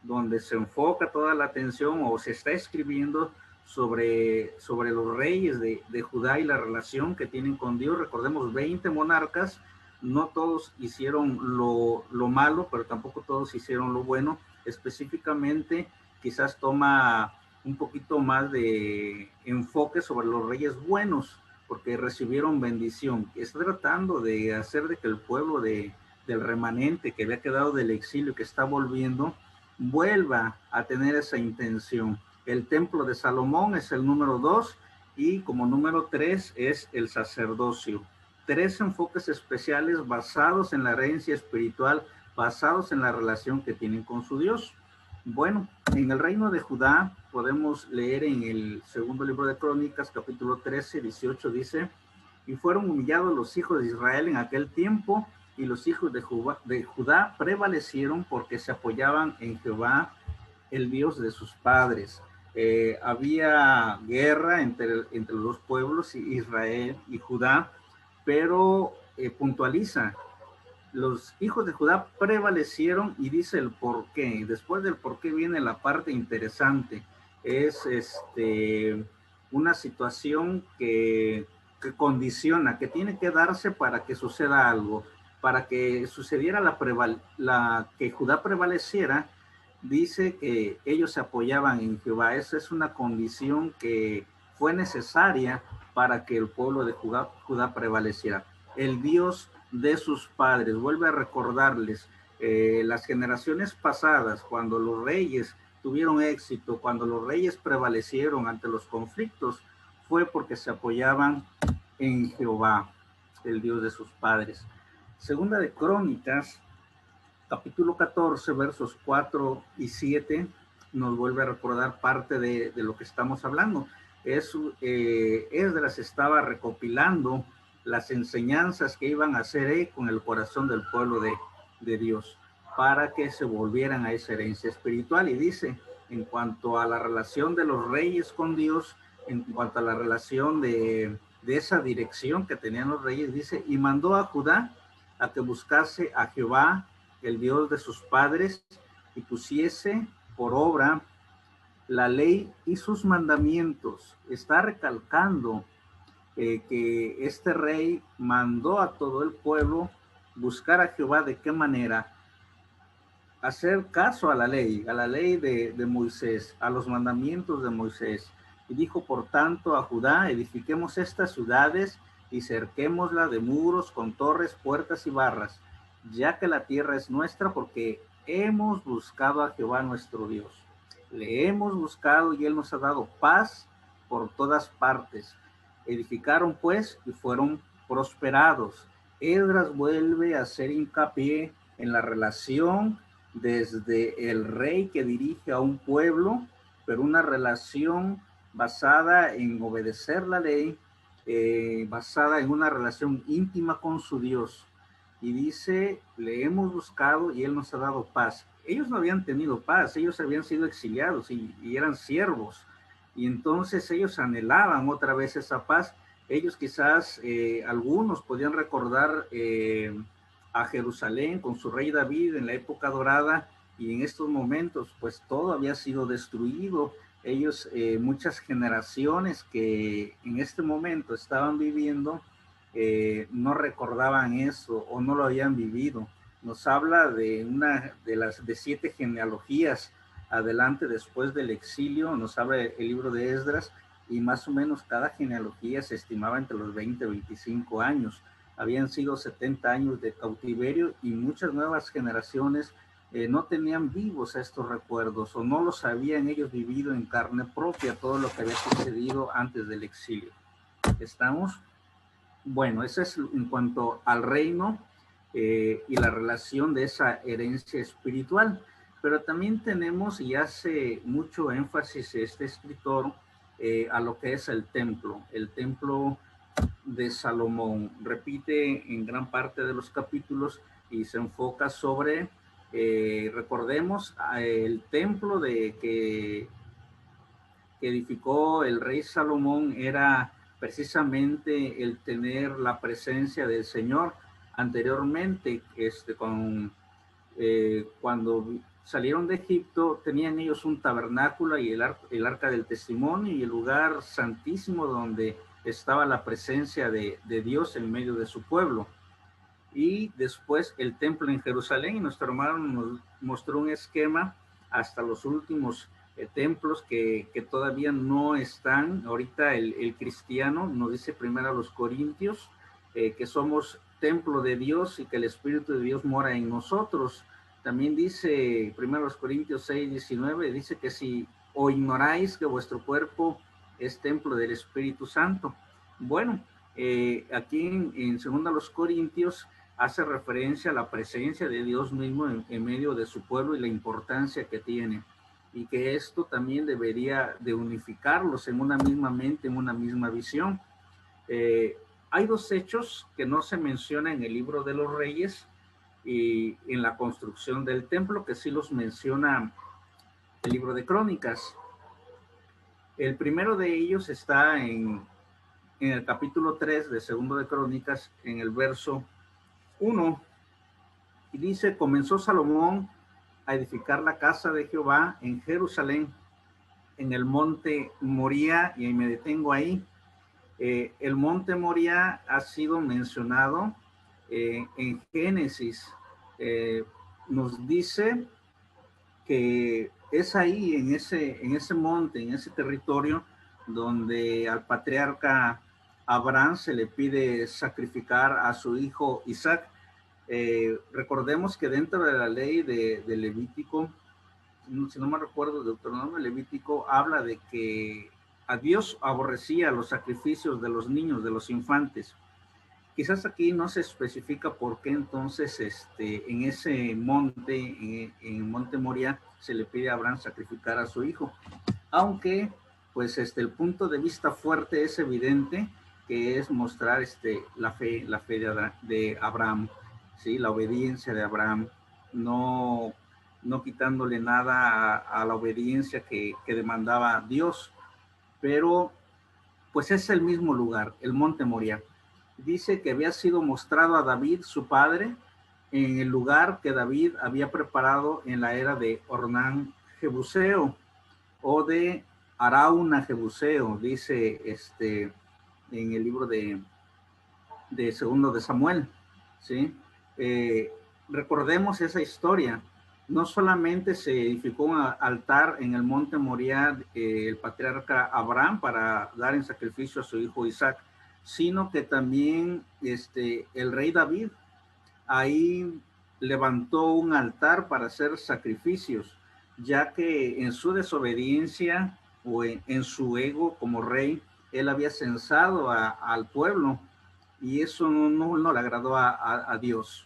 donde se enfoca toda la atención o se está escribiendo sobre los reyes de Judá y la relación que tienen con Dios. Recordemos, 20 monarcas, no todos hicieron lo malo, pero tampoco todos hicieron lo bueno. Específicamente, quizás toma un poquito más de enfoque sobre los reyes buenos, porque recibieron bendición. Está tratando de hacer de que el pueblo del remanente que había quedado del exilio, que está volviendo, vuelva a tener esa intención. El templo de Salomón es el número 2, y como número 3 es el sacerdocio. 3 enfoques especiales basados en la herencia espiritual, basados en la relación que tienen con su Dios. Bueno, en el reino de Judá podemos leer en el segundo libro de Crónicas, capítulo 13, 18, dice: y fueron humillados los hijos de Israel en aquel tiempo, y los hijos de Judá prevalecieron porque se apoyaban en Jehová, el Dios de sus padres. Había guerra entre los 2 pueblos, Israel y Judá, pero puntualiza: los hijos de Judá prevalecieron, y dice el por qué. Después del por qué viene la parte interesante. Es una situación que condiciona, que tiene que darse para que suceda algo. Para que sucediera que Judá prevaleciera, dice que ellos se apoyaban en Jehová. Esa es una condición que fue necesaria para que el pueblo de Judá prevaleciera. El Dios de sus padres, vuelve a recordarles las generaciones pasadas, cuando los reyes tuvieron éxito, cuando los reyes prevalecieron ante los conflictos, fue porque se apoyaban en Jehová, el Dios de sus padres. Segunda de Crónicas, capítulo 14, versos 4 y 7, nos vuelve a recordar parte de lo que estamos hablando. Esdras estaba recopilando las enseñanzas que iban a hacer eco en el corazón del pueblo de Dios, para que se volvieran a esa herencia espiritual. Y dice, en cuanto a la relación de los reyes con Dios, en cuanto a la relación de esa dirección que tenían los reyes, dice, y mandó a Judá a que buscase a Jehová, el Dios de sus padres, y pusiese por obra la ley y sus mandamientos. Está recalcando que este rey mandó a todo el pueblo buscar a Jehová. ¿De qué manera? Hacer caso a la ley de Moisés, a los mandamientos de Moisés. Y dijo, por tanto, a Judá, edifiquemos estas ciudades y cerquémosla de muros con torres, puertas y barras, ya que la tierra es nuestra, porque hemos buscado a Jehová nuestro Dios. Le hemos buscado y él nos ha dado paz por todas partes. Edificaron pues y fueron prosperados. Esdras vuelve a hacer hincapié en la relación desde el rey que dirige a un pueblo, pero una relación basada en obedecer la ley, basada en una relación íntima con su Dios. Y dice, le hemos buscado y él nos ha dado paz. Ellos no habían tenido paz, ellos habían sido exiliados y eran siervos. Y entonces ellos anhelaban otra vez esa paz. Ellos quizás, algunos podían recordar a Jerusalén con su rey David en la época dorada, y en estos momentos pues todo había sido destruido. Ellos, muchas generaciones que en este momento estaban viviendo, no recordaban eso o no lo habían vivido. Nos habla de una de 7 genealogías adelante después del exilio, nos habla el libro de Esdras, y más o menos cada genealogía se estimaba entre los 20 y 25 años. Habían sido 70 años de cautiverio y muchas nuevas generaciones no tenían vivos estos recuerdos, o no los habían ellos vivido en carne propia, todo lo que había sucedido antes del exilio. ¿Estamos? Bueno, eso es en cuanto al reino y la relación de esa herencia espiritual. Pero también tenemos, y hace mucho énfasis este escritor, a lo que es el templo de Salomón. Repite en gran parte de los capítulos y se enfoca sobre, recordemos, el templo que edificó el rey Salomón era precisamente el tener la presencia del Señor. Anteriormente, cuando salieron de Egipto, tenían ellos un tabernáculo y el arca del testimonio y el lugar santísimo donde estaba la presencia de Dios en medio de su pueblo. Y después el templo en Jerusalén, y nuestro hermano nos mostró un esquema hasta los últimos templos que todavía no están. Ahorita el cristiano nos dice primero a los Corintios que somos templo de Dios y que el Espíritu de Dios mora en nosotros. También dice primero los Corintios 6:19, dice que si o ignoráis que vuestro cuerpo es templo del Espíritu Santo. Bueno, aquí en segunda los Corintios hace referencia a la presencia de Dios mismo en medio de su pueblo y la importancia que tiene, y que esto también debería de unificarlos en una misma mente, en una misma visión. Hay 2 hechos que no se mencionan en el libro de los Reyes y en la construcción del templo, que sí los menciona el libro de Crónicas. El primero de ellos está en el capítulo 3 de segundo de Crónicas, en el verso 1, Y dice, comenzó Salomón a edificar la casa de Jehová en Jerusalén, en el monte Moría, y me detengo ahí. El monte Moría ha sido mencionado en Génesis. Nos dice que es ahí, en ese monte, en ese territorio, donde al patriarca Abraham se le pide sacrificar a su hijo Isaac. Recordemos que dentro de la ley de Levítico, si no me recuerdo, Deuteronomio Levítico habla de que a Dios aborrecía los sacrificios de los niños, de los infantes. Quizás aquí no se especifica por qué entonces en ese monte, en Monte Moria, se le pide a Abraham sacrificar a su hijo. Aunque, pues, el punto de vista fuerte es evidente, que es mostrar la fe de Abraham, ¿sí? La obediencia de Abraham, no quitándole nada a la obediencia que demandaba Dios. Pero, pues es el mismo lugar, el Monte Moria. Dice que había sido mostrado a David, su padre, en el lugar que David había preparado en la era de Ornán Jebuseo o de Arauna Jebuseo, dice en el libro de Segundo de Samuel, ¿sí? Recordemos esa historia. No solamente se edificó un altar en el monte Moriah, el patriarca Abraham, para dar en sacrificio a su hijo Isaac, sino que también el rey David ahí levantó un altar para hacer sacrificios, ya que en su desobediencia o en su ego como rey, él había censado al pueblo y eso no le agradó a Dios.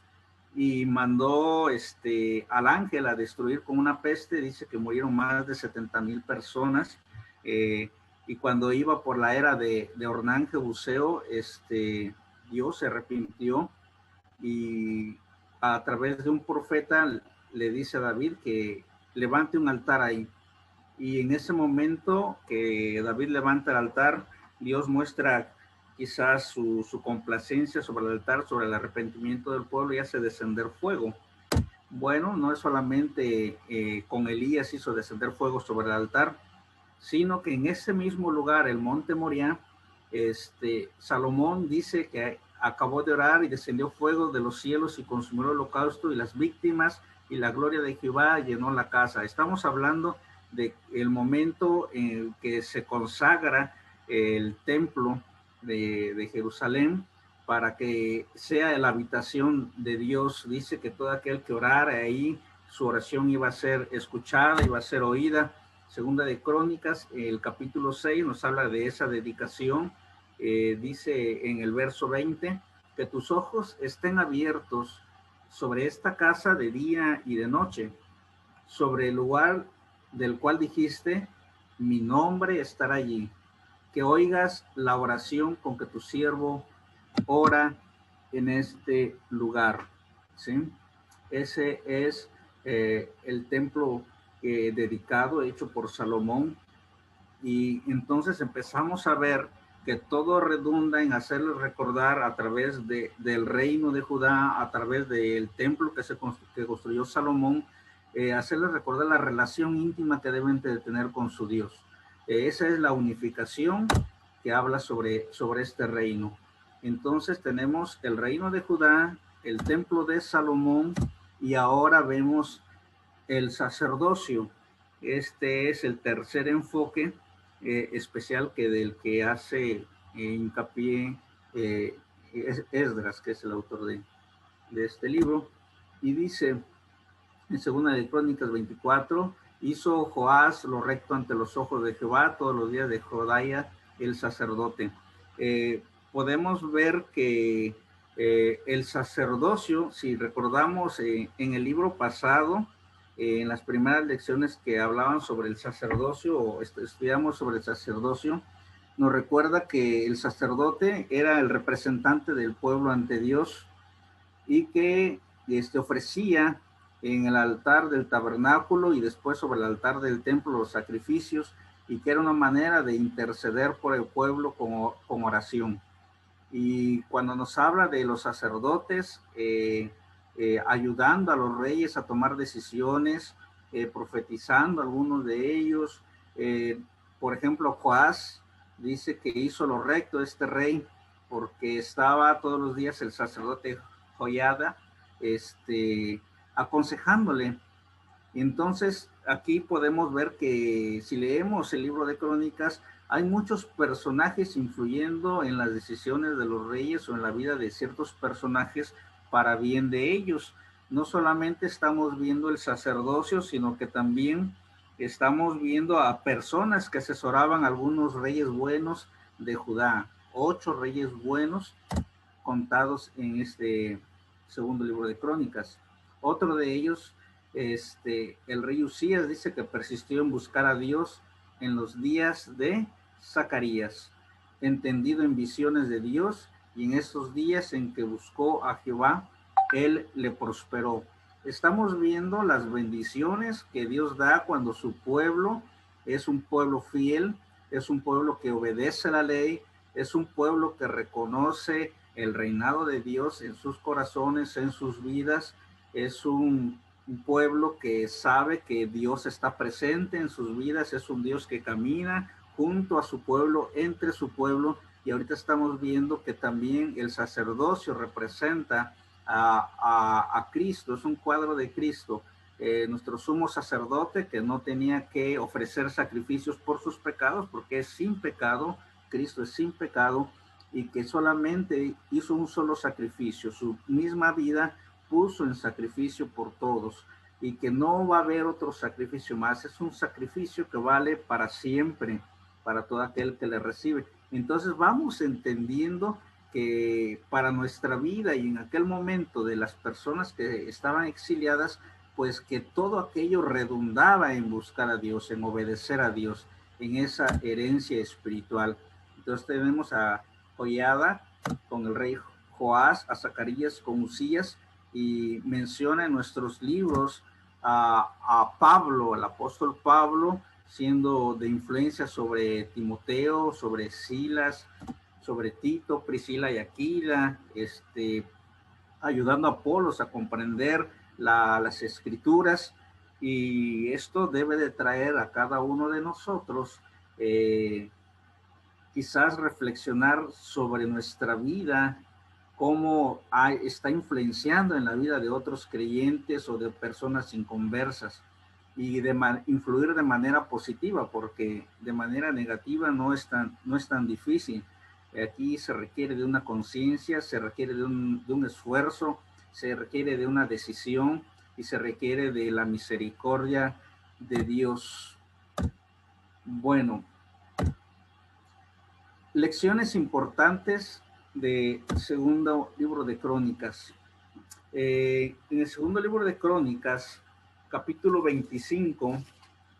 Y mandó al ángel a destruir con una peste. Dice que murieron más de 70,000 personas. Y cuando iba por la era de Ornán Jebuseo, Dios se arrepintió y a través de un profeta le dice a David que levante un altar ahí. Y en ese momento que David levanta el altar, Dios muestra quizás su complacencia sobre el altar, sobre el arrepentimiento del pueblo, y hace descender fuego. Bueno, no es solamente con Elías hizo descender fuego sobre el altar, sino que en ese mismo lugar, el monte Moriah, Salomón dice que acabó de orar y descendió fuego de los cielos y consumió el holocausto y las víctimas, y la gloria de Jehová llenó la casa. Estamos hablando de el momento en que se consagra el templo de Jerusalén para que sea la habitación de Dios. Dice que todo aquel que orara ahí, su oración iba a ser escuchada, iba a ser oída. Segunda de Crónicas, el capítulo 6 nos habla de esa dedicación. Dice en el verso 20, que tus ojos estén abiertos sobre esta casa de día y de noche, sobre el lugar del cual dijiste, mi nombre estará allí, que oigas la oración con que tu siervo ora en este lugar, ¿sí? Ese es el templo dedicado, hecho por Salomón, y entonces empezamos a ver que todo redunda en hacerles recordar a través del reino de Judá, a través del templo que construyó Salomón, hacerles recordar la relación íntima que deben de tener con su Dios. Esa es la unificación que habla sobre este reino. Entonces tenemos el reino de Judá, el templo de Salomón, y ahora vemos el sacerdocio. Este es el tercer enfoque especial del que hace hincapié Esdras, que es el autor de este libro, y dice en Segunda de Crónicas 24, hizo Joás lo recto ante los ojos de Jehová todos los días de Jodaya el sacerdote. Podemos ver que el sacerdocio, si recordamos en el libro pasado, en las primeras lecciones que hablaban sobre el sacerdocio o estudiamos sobre el sacerdocio, nos recuerda que el sacerdote era el representante del pueblo ante Dios y que ofrecía en el altar del tabernáculo y después sobre el altar del templo los sacrificios, y que era una manera de interceder por el pueblo con oración. Y cuando nos habla de los sacerdotes, ayudando a los reyes a tomar decisiones, profetizando a algunos de ellos. Por ejemplo, Joás dice que hizo lo recto este rey porque estaba todos los días el sacerdote Joiada aconsejándole. Entonces, aquí podemos ver que si leemos el libro de Crónicas, hay muchos personajes influyendo en las decisiones de los reyes o en la vida de ciertos personajes para bien de ellos. No solamente estamos viendo el sacerdocio, sino que también estamos viendo a personas que asesoraban a algunos reyes buenos de Judá. 8 reyes buenos contados en este segundo libro de Crónicas. Otro de ellos, el rey Usías, dice que persistió en buscar a Dios en los días de Zacarías, entendido en visiones de Dios, y en esos días en que buscó a Jehová, él le prosperó. Estamos viendo las bendiciones que Dios da cuando su pueblo es un pueblo fiel, es un pueblo que obedece la ley, es un pueblo que reconoce el reinado de Dios en sus corazones, en sus vidas. Es un pueblo que sabe que Dios está presente en sus vidas, es un Dios que camina junto a su pueblo, entre su pueblo, y ahorita estamos viendo que también el sacerdocio representa a Cristo, es un cuadro de Cristo. Nuestro sumo sacerdote que no tenía que ofrecer sacrificios por sus pecados, porque es sin pecado, Cristo es sin pecado, y que solamente hizo un solo sacrificio, su misma vida puso en sacrificio por todos, y que no va a haber otro sacrificio más, es un sacrificio que vale para siempre, para todo aquel que le recibe. Entonces vamos entendiendo que para nuestra vida y en aquel momento de las personas que estaban exiliadas, pues que todo aquello redundaba en buscar a Dios, en obedecer a Dios, en esa herencia espiritual. Entonces tenemos a Joiada con el rey Joás, a Zacarías con Usías, y menciona en nuestros libros a Pablo, el apóstol Pablo, siendo de influencia sobre Timoteo, sobre Silas, sobre Tito, Priscila y Aquila, ayudando a Apolos a comprender las escrituras, y esto debe de traer a cada uno de nosotros quizás reflexionar sobre nuestra vida, cómo está influenciando en la vida de otros creyentes o de personas inconversas, y influir de manera positiva, porque de manera negativa no es tan difícil. Aquí se requiere de una conciencia, se requiere de un esfuerzo, se requiere de una decisión y se requiere de la misericordia de Dios. Bueno, lecciones importantes de segundo libro de Crónicas. En el segundo libro de Crónicas, capítulo 25,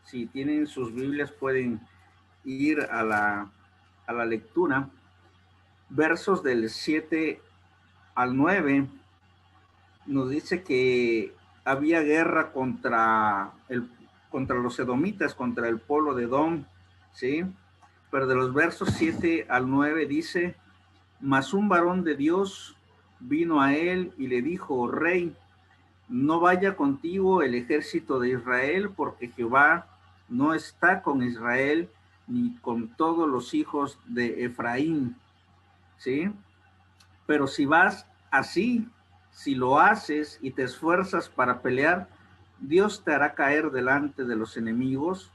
si tienen sus Biblias pueden ir a la lectura, versos del 7 al 9, nos dice que había guerra contra los edomitas, contra el pueblo de Edom, ¿sí? Pero de los versos 7 al 9 dice: mas un varón de Dios vino a él y le dijo: oh, rey, no vaya contigo el ejército de Israel, porque Jehová no está con Israel, ni con todos los hijos de Efraín, ¿sí? Pero si vas así, si lo haces y te esfuerzas para pelear, Dios te hará caer delante de los enemigos,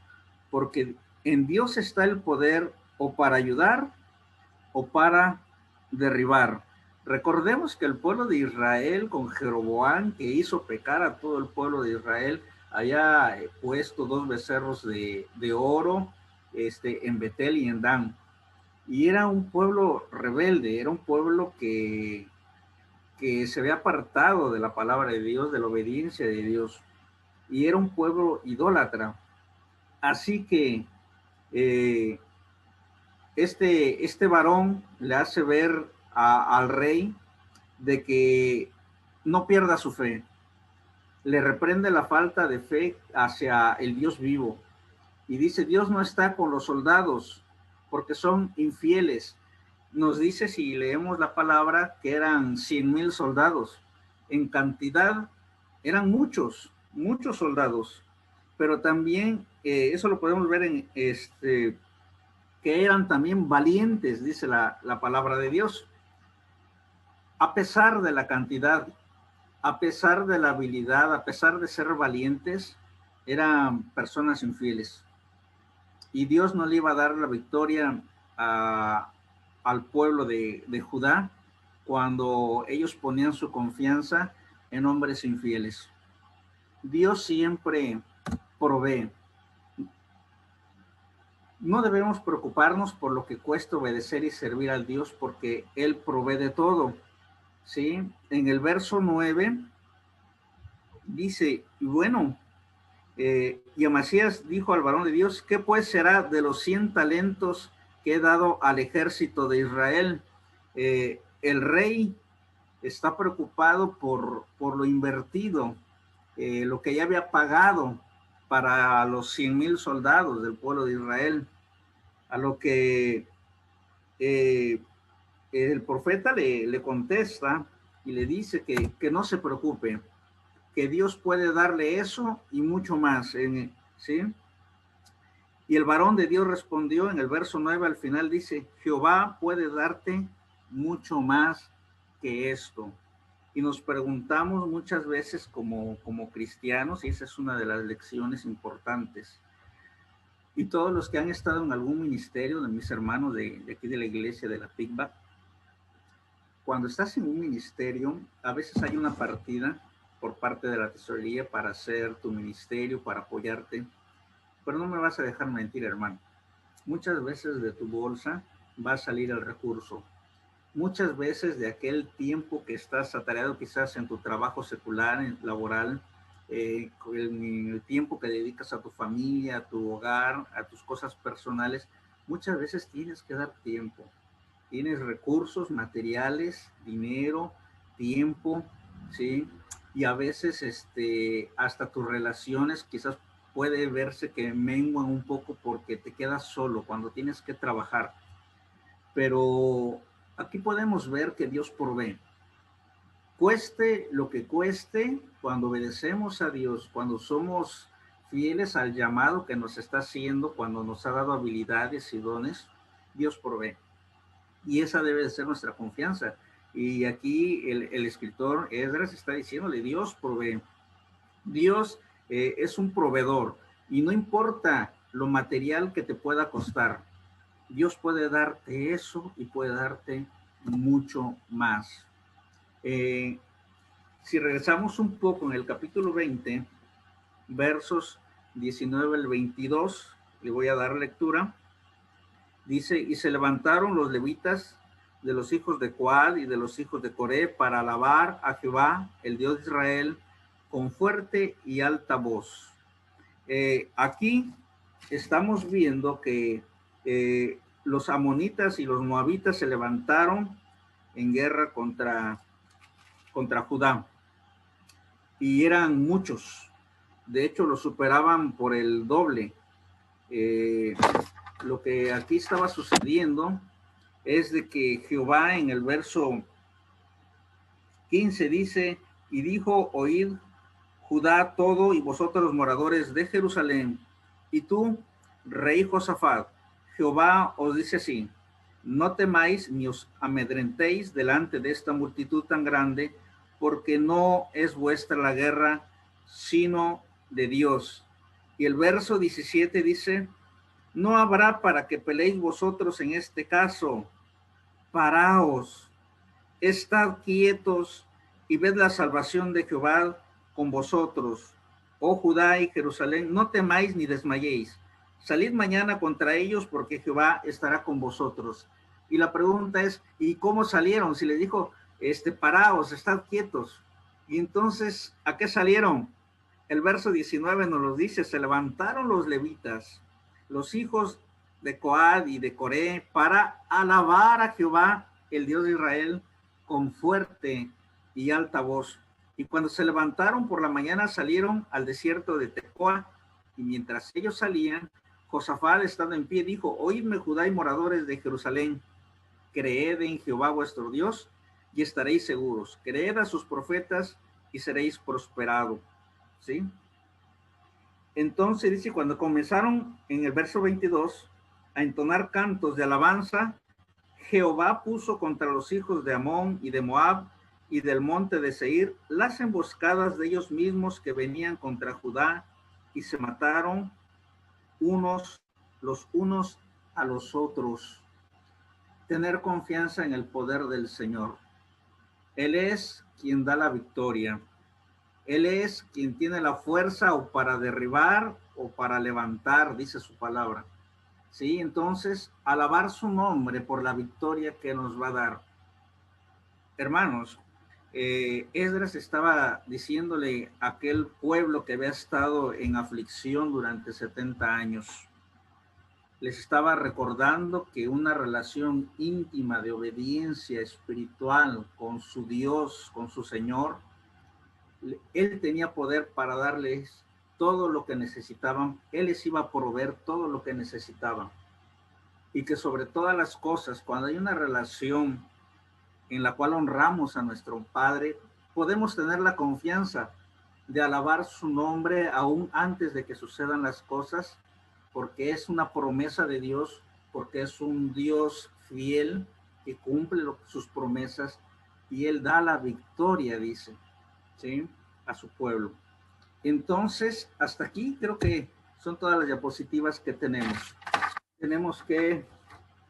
porque en Dios está el poder o para ayudar o para derribar. Recordemos que el pueblo de Israel, con Jeroboam, que hizo pecar a todo el pueblo de Israel, había puesto 2 becerros de oro en Betel y en Dan. Y era un pueblo rebelde, era un pueblo que se había apartado de la palabra de Dios, de la obediencia de Dios. Y era un pueblo idólatra. Así que este varón le hace ver al rey de que no pierda su fe. Le reprende la falta de fe hacia el Dios vivo. Y dice: Dios no está con los soldados porque son infieles. Nos dice, si leemos la palabra, que eran 100,000 soldados. en cantidad eran muchos, muchos soldados, pero también eso lo podemos ver en que eran también valientes, dice la palabra de Dios. A pesar de la cantidad, a pesar de la habilidad, a pesar de ser valientes, eran personas infieles. Y Dios no le iba a dar la victoria al pueblo de Judá cuando ellos ponían su confianza en hombres infieles. Dios siempre provee. No debemos preocuparnos por lo que cuesta obedecer y servir al Dios, porque Él provee de todo. ¿Sí? En el verso 9 dice, y bueno, y Amasías dijo al varón de Dios, ¿qué pues será de los 100 talentos que he dado al ejército de Israel? El rey está preocupado por lo invertido, lo que ya había pagado para los 100,000 soldados del pueblo de Israel, a lo que el profeta le contesta y le dice que no se preocupe, que Dios puede darle eso y mucho más, ¿sí? Y el varón de Dios respondió en el verso 9 al final, dice, Jehová puede darte mucho más que esto. Y nos preguntamos muchas veces como cristianos, y esa es una de las lecciones importantes, y todos los que han estado en algún ministerio de mis hermanos de aquí de la iglesia de la PICBA, cuando estás en un ministerio, a veces hay una partida por parte de la tesorería para hacer tu ministerio, para apoyarte, pero no me vas a dejar mentir, hermano. Muchas veces de tu bolsa va a salir el recurso. Muchas veces de aquel tiempo que estás atareado quizás en tu trabajo secular, laboral, el tiempo que dedicas a tu familia, a tu hogar, a tus cosas personales, muchas veces tienes que dar tiempo. Tienes recursos materiales, dinero, tiempo, ¿sí? Y a veces hasta tus relaciones quizás puede verse que menguan un poco porque te quedas solo cuando tienes que trabajar. Pero aquí podemos ver que Dios provee. Cueste lo que cueste, cuando obedecemos a Dios, cuando somos fieles al llamado que nos está haciendo, cuando nos ha dado habilidades y dones, Dios provee. Y esa debe de ser nuestra confianza. Y aquí el escritor Esdras está diciéndole, Dios provee. Dios es un proveedor y no importa lo material que te pueda costar, Dios puede darte eso y puede darte mucho más. Si regresamos un poco en el capítulo 20, versos 19 al 22, le voy a dar lectura. Dice, y se levantaron los levitas de los hijos de Coad y de los hijos de Coré para alabar a Jehová, el Dios de Israel, con fuerte y alta voz. Aquí estamos viendo que los amonitas y los moabitas se levantaron en guerra contra Judá. Y eran muchos. De hecho, los superaban por el doble. Lo que aquí estaba sucediendo es de que Jehová en el verso 15 dice, y dijo, oíd Judá todo y vosotros moradores de Jerusalén, y tú, rey Josafat, Jehová os dice así, no temáis ni os amedrentéis delante de esta multitud tan grande, porque no es vuestra la guerra, sino de Dios. Y el verso 17 dice, no habrá para que peleéis vosotros en este caso, paraos, estad quietos y ved la salvación de Jehová con vosotros, oh Judá y Jerusalén, no temáis ni desmayéis. Salid mañana contra ellos porque Jehová estará con vosotros. Y la pregunta es, ¿y cómo salieron? Si les dijo, paraos, estad quietos. Y entonces, ¿a qué salieron? El verso 19 nos lo dice, se levantaron los levitas, los hijos de Coad y de Coré, para alabar a Jehová, el Dios de Israel, con fuerte y alta voz. Y cuando se levantaron por la mañana, salieron al desierto de Tecoa, y mientras ellos salían, Josafat, estando en pie, dijo, oídme Judá y moradores de Jerusalén, creed en Jehová vuestro Dios, y estaréis seguros. Creed a sus profetas y seréis prosperados. ¿Sí? Entonces dice, cuando comenzaron en el verso 22 a entonar cantos de alabanza, Jehová puso contra los hijos de Amón y de Moab y del monte de Seir las emboscadas de ellos mismos que venían contra Judá, y se mataron los unos a los otros. Tener confianza en el poder del Señor. Él es quien da la victoria. Él es quien tiene la fuerza o para derribar o para levantar, dice su palabra. Sí, entonces, alabar su nombre por la victoria que nos va a dar. Hermanos, Esdras estaba diciéndole a aquel pueblo que había estado en aflicción durante 70 años. Les estaba recordando que una relación íntima de obediencia espiritual con su Dios, con su Señor, Él tenía poder para darles todo lo que necesitaban. Él les iba a proveer todo lo que necesitaban. Y que sobre todas las cosas, cuando hay una relación en la cual honramos a nuestro Padre, podemos tener la confianza de alabar su nombre aún antes de que sucedan las cosas, porque es una promesa de Dios, porque es un Dios fiel que cumple sus promesas y Él da la victoria, dice, ¿sí?, a su pueblo. Entonces, hasta aquí creo que son todas las diapositivas que tenemos. Tenemos que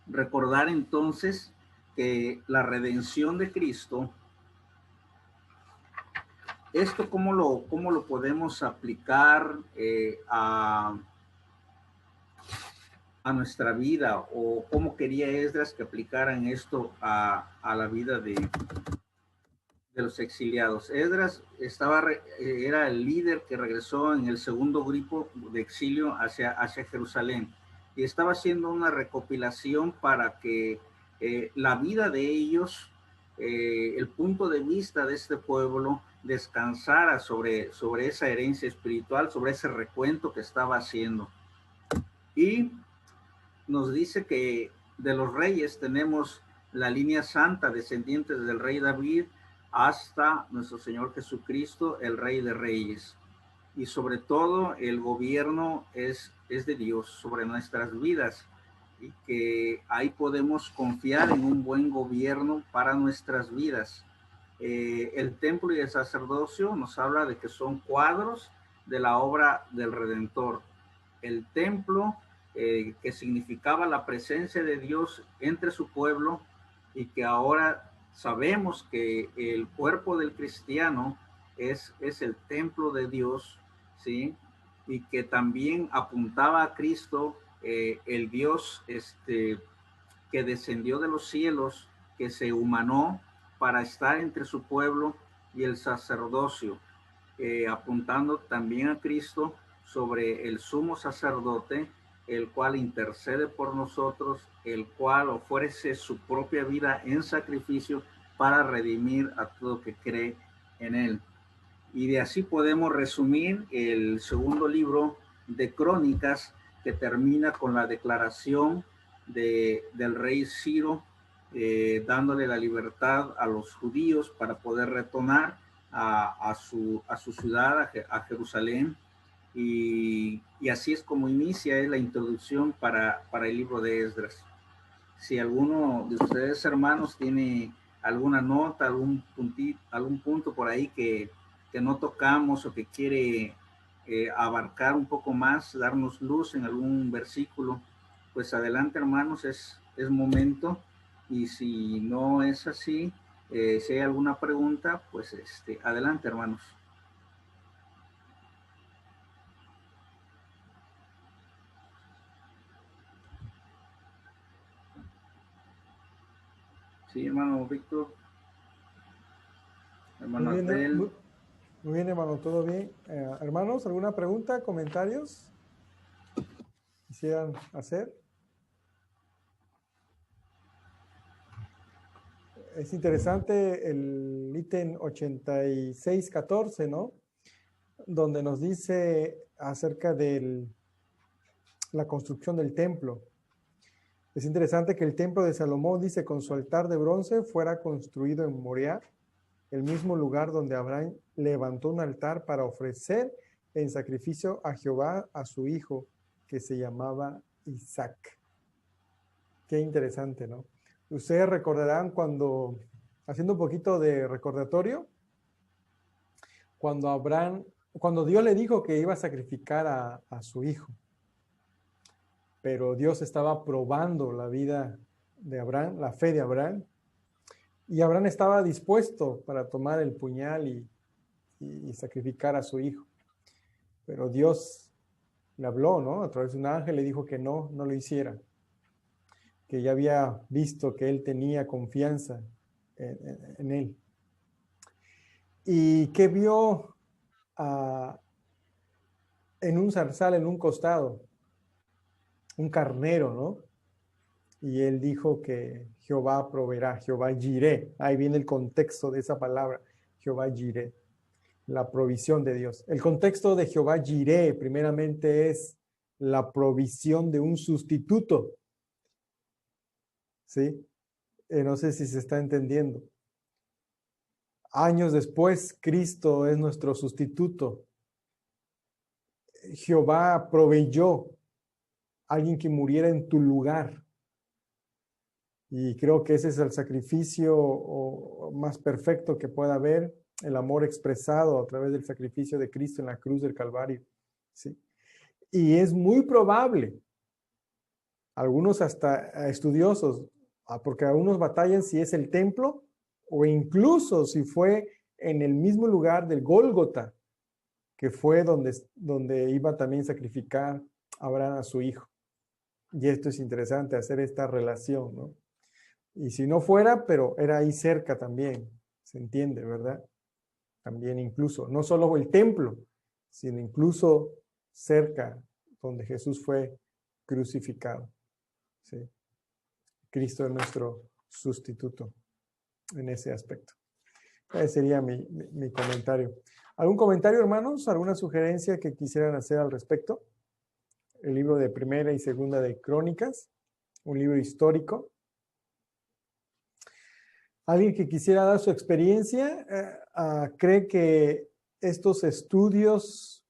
recordar entonces que la redención de Cristo, esto cómo lo podemos aplicar a nuestra vida, o cómo quería Esdras que aplicaran esto a la vida de los exiliados. Esdras era el líder que regresó en el segundo grupo de exilio hacia Jerusalén, y estaba haciendo una recopilación para que la vida de ellos, el punto de vista de este pueblo, descansara sobre esa herencia espiritual, sobre ese recuento que estaba haciendo. Y nos dice que de los reyes tenemos la línea santa, descendientes del rey David, hasta nuestro Señor Jesucristo, el Rey de Reyes. Y sobre todo el gobierno es de Dios sobre nuestras vidas, y que ahí podemos confiar en un buen gobierno para nuestras vidas. El templo y el sacerdocio nos habla de que son cuadros de la obra del Redentor. El templo, que significaba la presencia de Dios entre su pueblo, y que ahora sabemos que el cuerpo del cristiano es el templo de Dios, ¿sí? Y que también apuntaba a Cristo, el Dios que descendió de los cielos, que se humanó para estar entre su pueblo, y el sacerdocio, apuntando también a Cristo sobre el sumo sacerdote, el cual intercede por nosotros, el cual ofrece su propia vida en sacrificio para redimir a todo que cree en él. Y de así podemos resumir el segundo libro de Crónicas, que termina con la declaración del rey Ciro, dándole la libertad a los judíos para poder retornar a su ciudad, a Jerusalén. Y así es como inicia la introducción para el libro de Esdras. Si alguno de ustedes, hermanos, tiene alguna nota, algún punto por ahí que no tocamos, o que quiere abarcar un poco más, darnos luz en algún versículo, pues adelante, hermanos, es momento. Y si no es así, si hay alguna pregunta, pues adelante, hermanos. Sí, hermano Víctor. Hermano Abel. Muy bien, hermano, todo bien. Hermanos, ¿alguna pregunta, comentarios quisieran hacer? Es interesante el ítem 8614, ¿no? Donde nos dice acerca de la construcción del templo. Es interesante que el templo de Salomón, dice, con su altar de bronce fuera construido en Moriah, el mismo lugar donde Abraham levantó un altar para ofrecer en sacrificio a Jehová a su hijo, que se llamaba Isaac. Qué interesante, ¿no? Ustedes recordarán cuando, haciendo un poquito de recordatorio, cuando Dios le dijo que iba a sacrificar a su hijo, pero Dios estaba probando la vida de Abraham, la fe de Abraham, y Abraham estaba dispuesto para tomar el puñal y sacrificar a su hijo. Pero Dios le habló, ¿no? A través de un ángel le dijo que no lo hiciera, que ya había visto que él tenía confianza en él. Y que vio en un zarzal, en un costado, un carnero, ¿no? Y él dijo que Jehová proveerá, Jehová Jireh. Ahí viene el contexto de esa palabra, Jehová Jireh, la provisión de Dios. El contexto de Jehová Jireh, primeramente, es la provisión de un sustituto. ¿Sí? No sé si se está entendiendo. Años después, Cristo es nuestro sustituto. Jehová proveyó a alguien que muriera en tu lugar. Y creo que ese es el sacrificio más perfecto que pueda haber, el amor expresado a través del sacrificio de Cristo en la cruz del Calvario. ¿Sí? Y es muy probable, algunos hasta estudiosos, porque algunos batallan si es el templo o incluso si fue en el mismo lugar del Gólgota, que fue donde iba también a sacrificar Abraham a su hijo. Y esto es interesante, hacer esta relación, ¿no? Y si no fuera, pero era ahí cerca también, se entiende, ¿verdad? También incluso, no solo el templo, sino incluso cerca donde Jesús fue crucificado. ¿Sí? Cristo es nuestro sustituto en ese aspecto. Ese sería mi comentario. ¿Algún comentario, hermanos? ¿Alguna sugerencia que quisieran hacer al respecto? El libro de Primera y Segunda de Crónicas, un libro histórico. ¿Alguien que quisiera dar su experiencia cree que estos estudios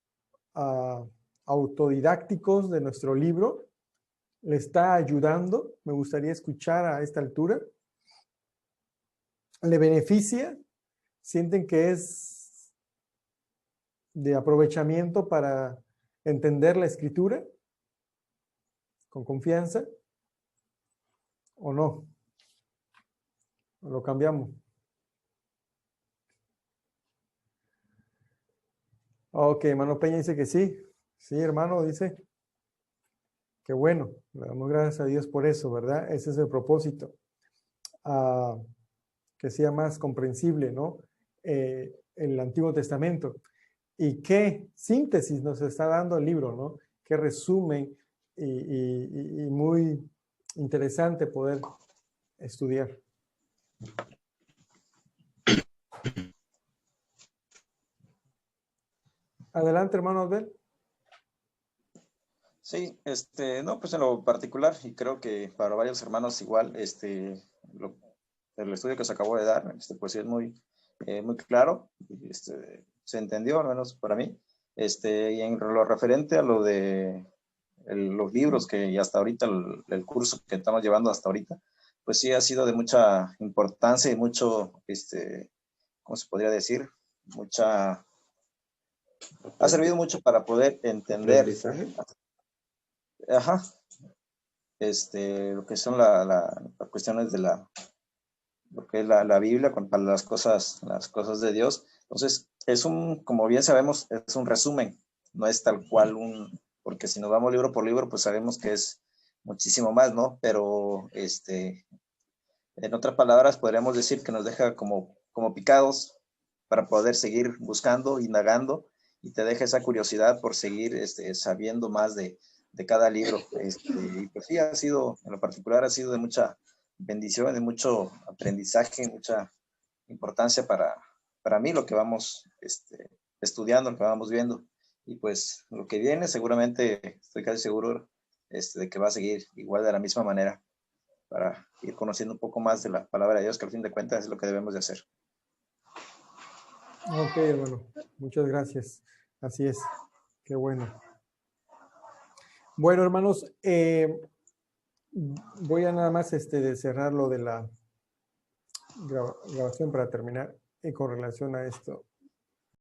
autodidácticos de nuestro libro le está ayudando? Me gustaría escuchar a esta altura. ¿Le beneficia? ¿Sienten que es de aprovechamiento para entender la escritura con confianza o no? Lo cambiamos. Ok, hermano Peña dice que sí. Sí, hermano, dice. Qué bueno. Le damos gracias a Dios por eso, ¿verdad? Ese es el propósito. Que sea más comprensible, ¿no? El Antiguo Testamento. Y qué síntesis nos está dando el libro, ¿no? Qué resumen y muy interesante poder estudiar. Adelante, hermano Abel. Sí, no, pues en lo particular, y creo que para varios hermanos igual, el estudio que se acabó de dar, pues sí es muy claro, se entendió, al menos para mí, y en lo referente a lo de los libros que hasta ahorita, el curso que estamos llevando hasta ahorita, pues sí ha sido de mucha importancia y mucho, ¿cómo se podría decir? Ha servido mucho para poder entender, ajá, lo que son las cuestiones de lo que es la Biblia para las cosas de Dios. Entonces, como bien sabemos, es un resumen, no es tal cual porque si nos vamos libro por libro, pues sabemos que es muchísimo más, ¿no? Pero, en otras palabras, podríamos decir que nos deja como picados para poder seguir buscando, indagando, y te deja esa curiosidad por seguir sabiendo más de cada libro. Y pues sí, en lo particular, ha sido de mucha bendición, de mucho aprendizaje, mucha importancia para mí lo que vamos estudiando, lo que vamos viendo. Y pues lo que viene, seguramente, estoy casi seguro de que va a seguir igual de la misma manera. para ir conociendo un poco más de la palabra de Dios, que al fin de cuentas es lo que debemos de hacer. Ok, hermano. Muchas gracias. Así es. Qué bueno. Bueno, hermanos, voy a nada más de cerrar lo de la grabación para terminar con relación a esto.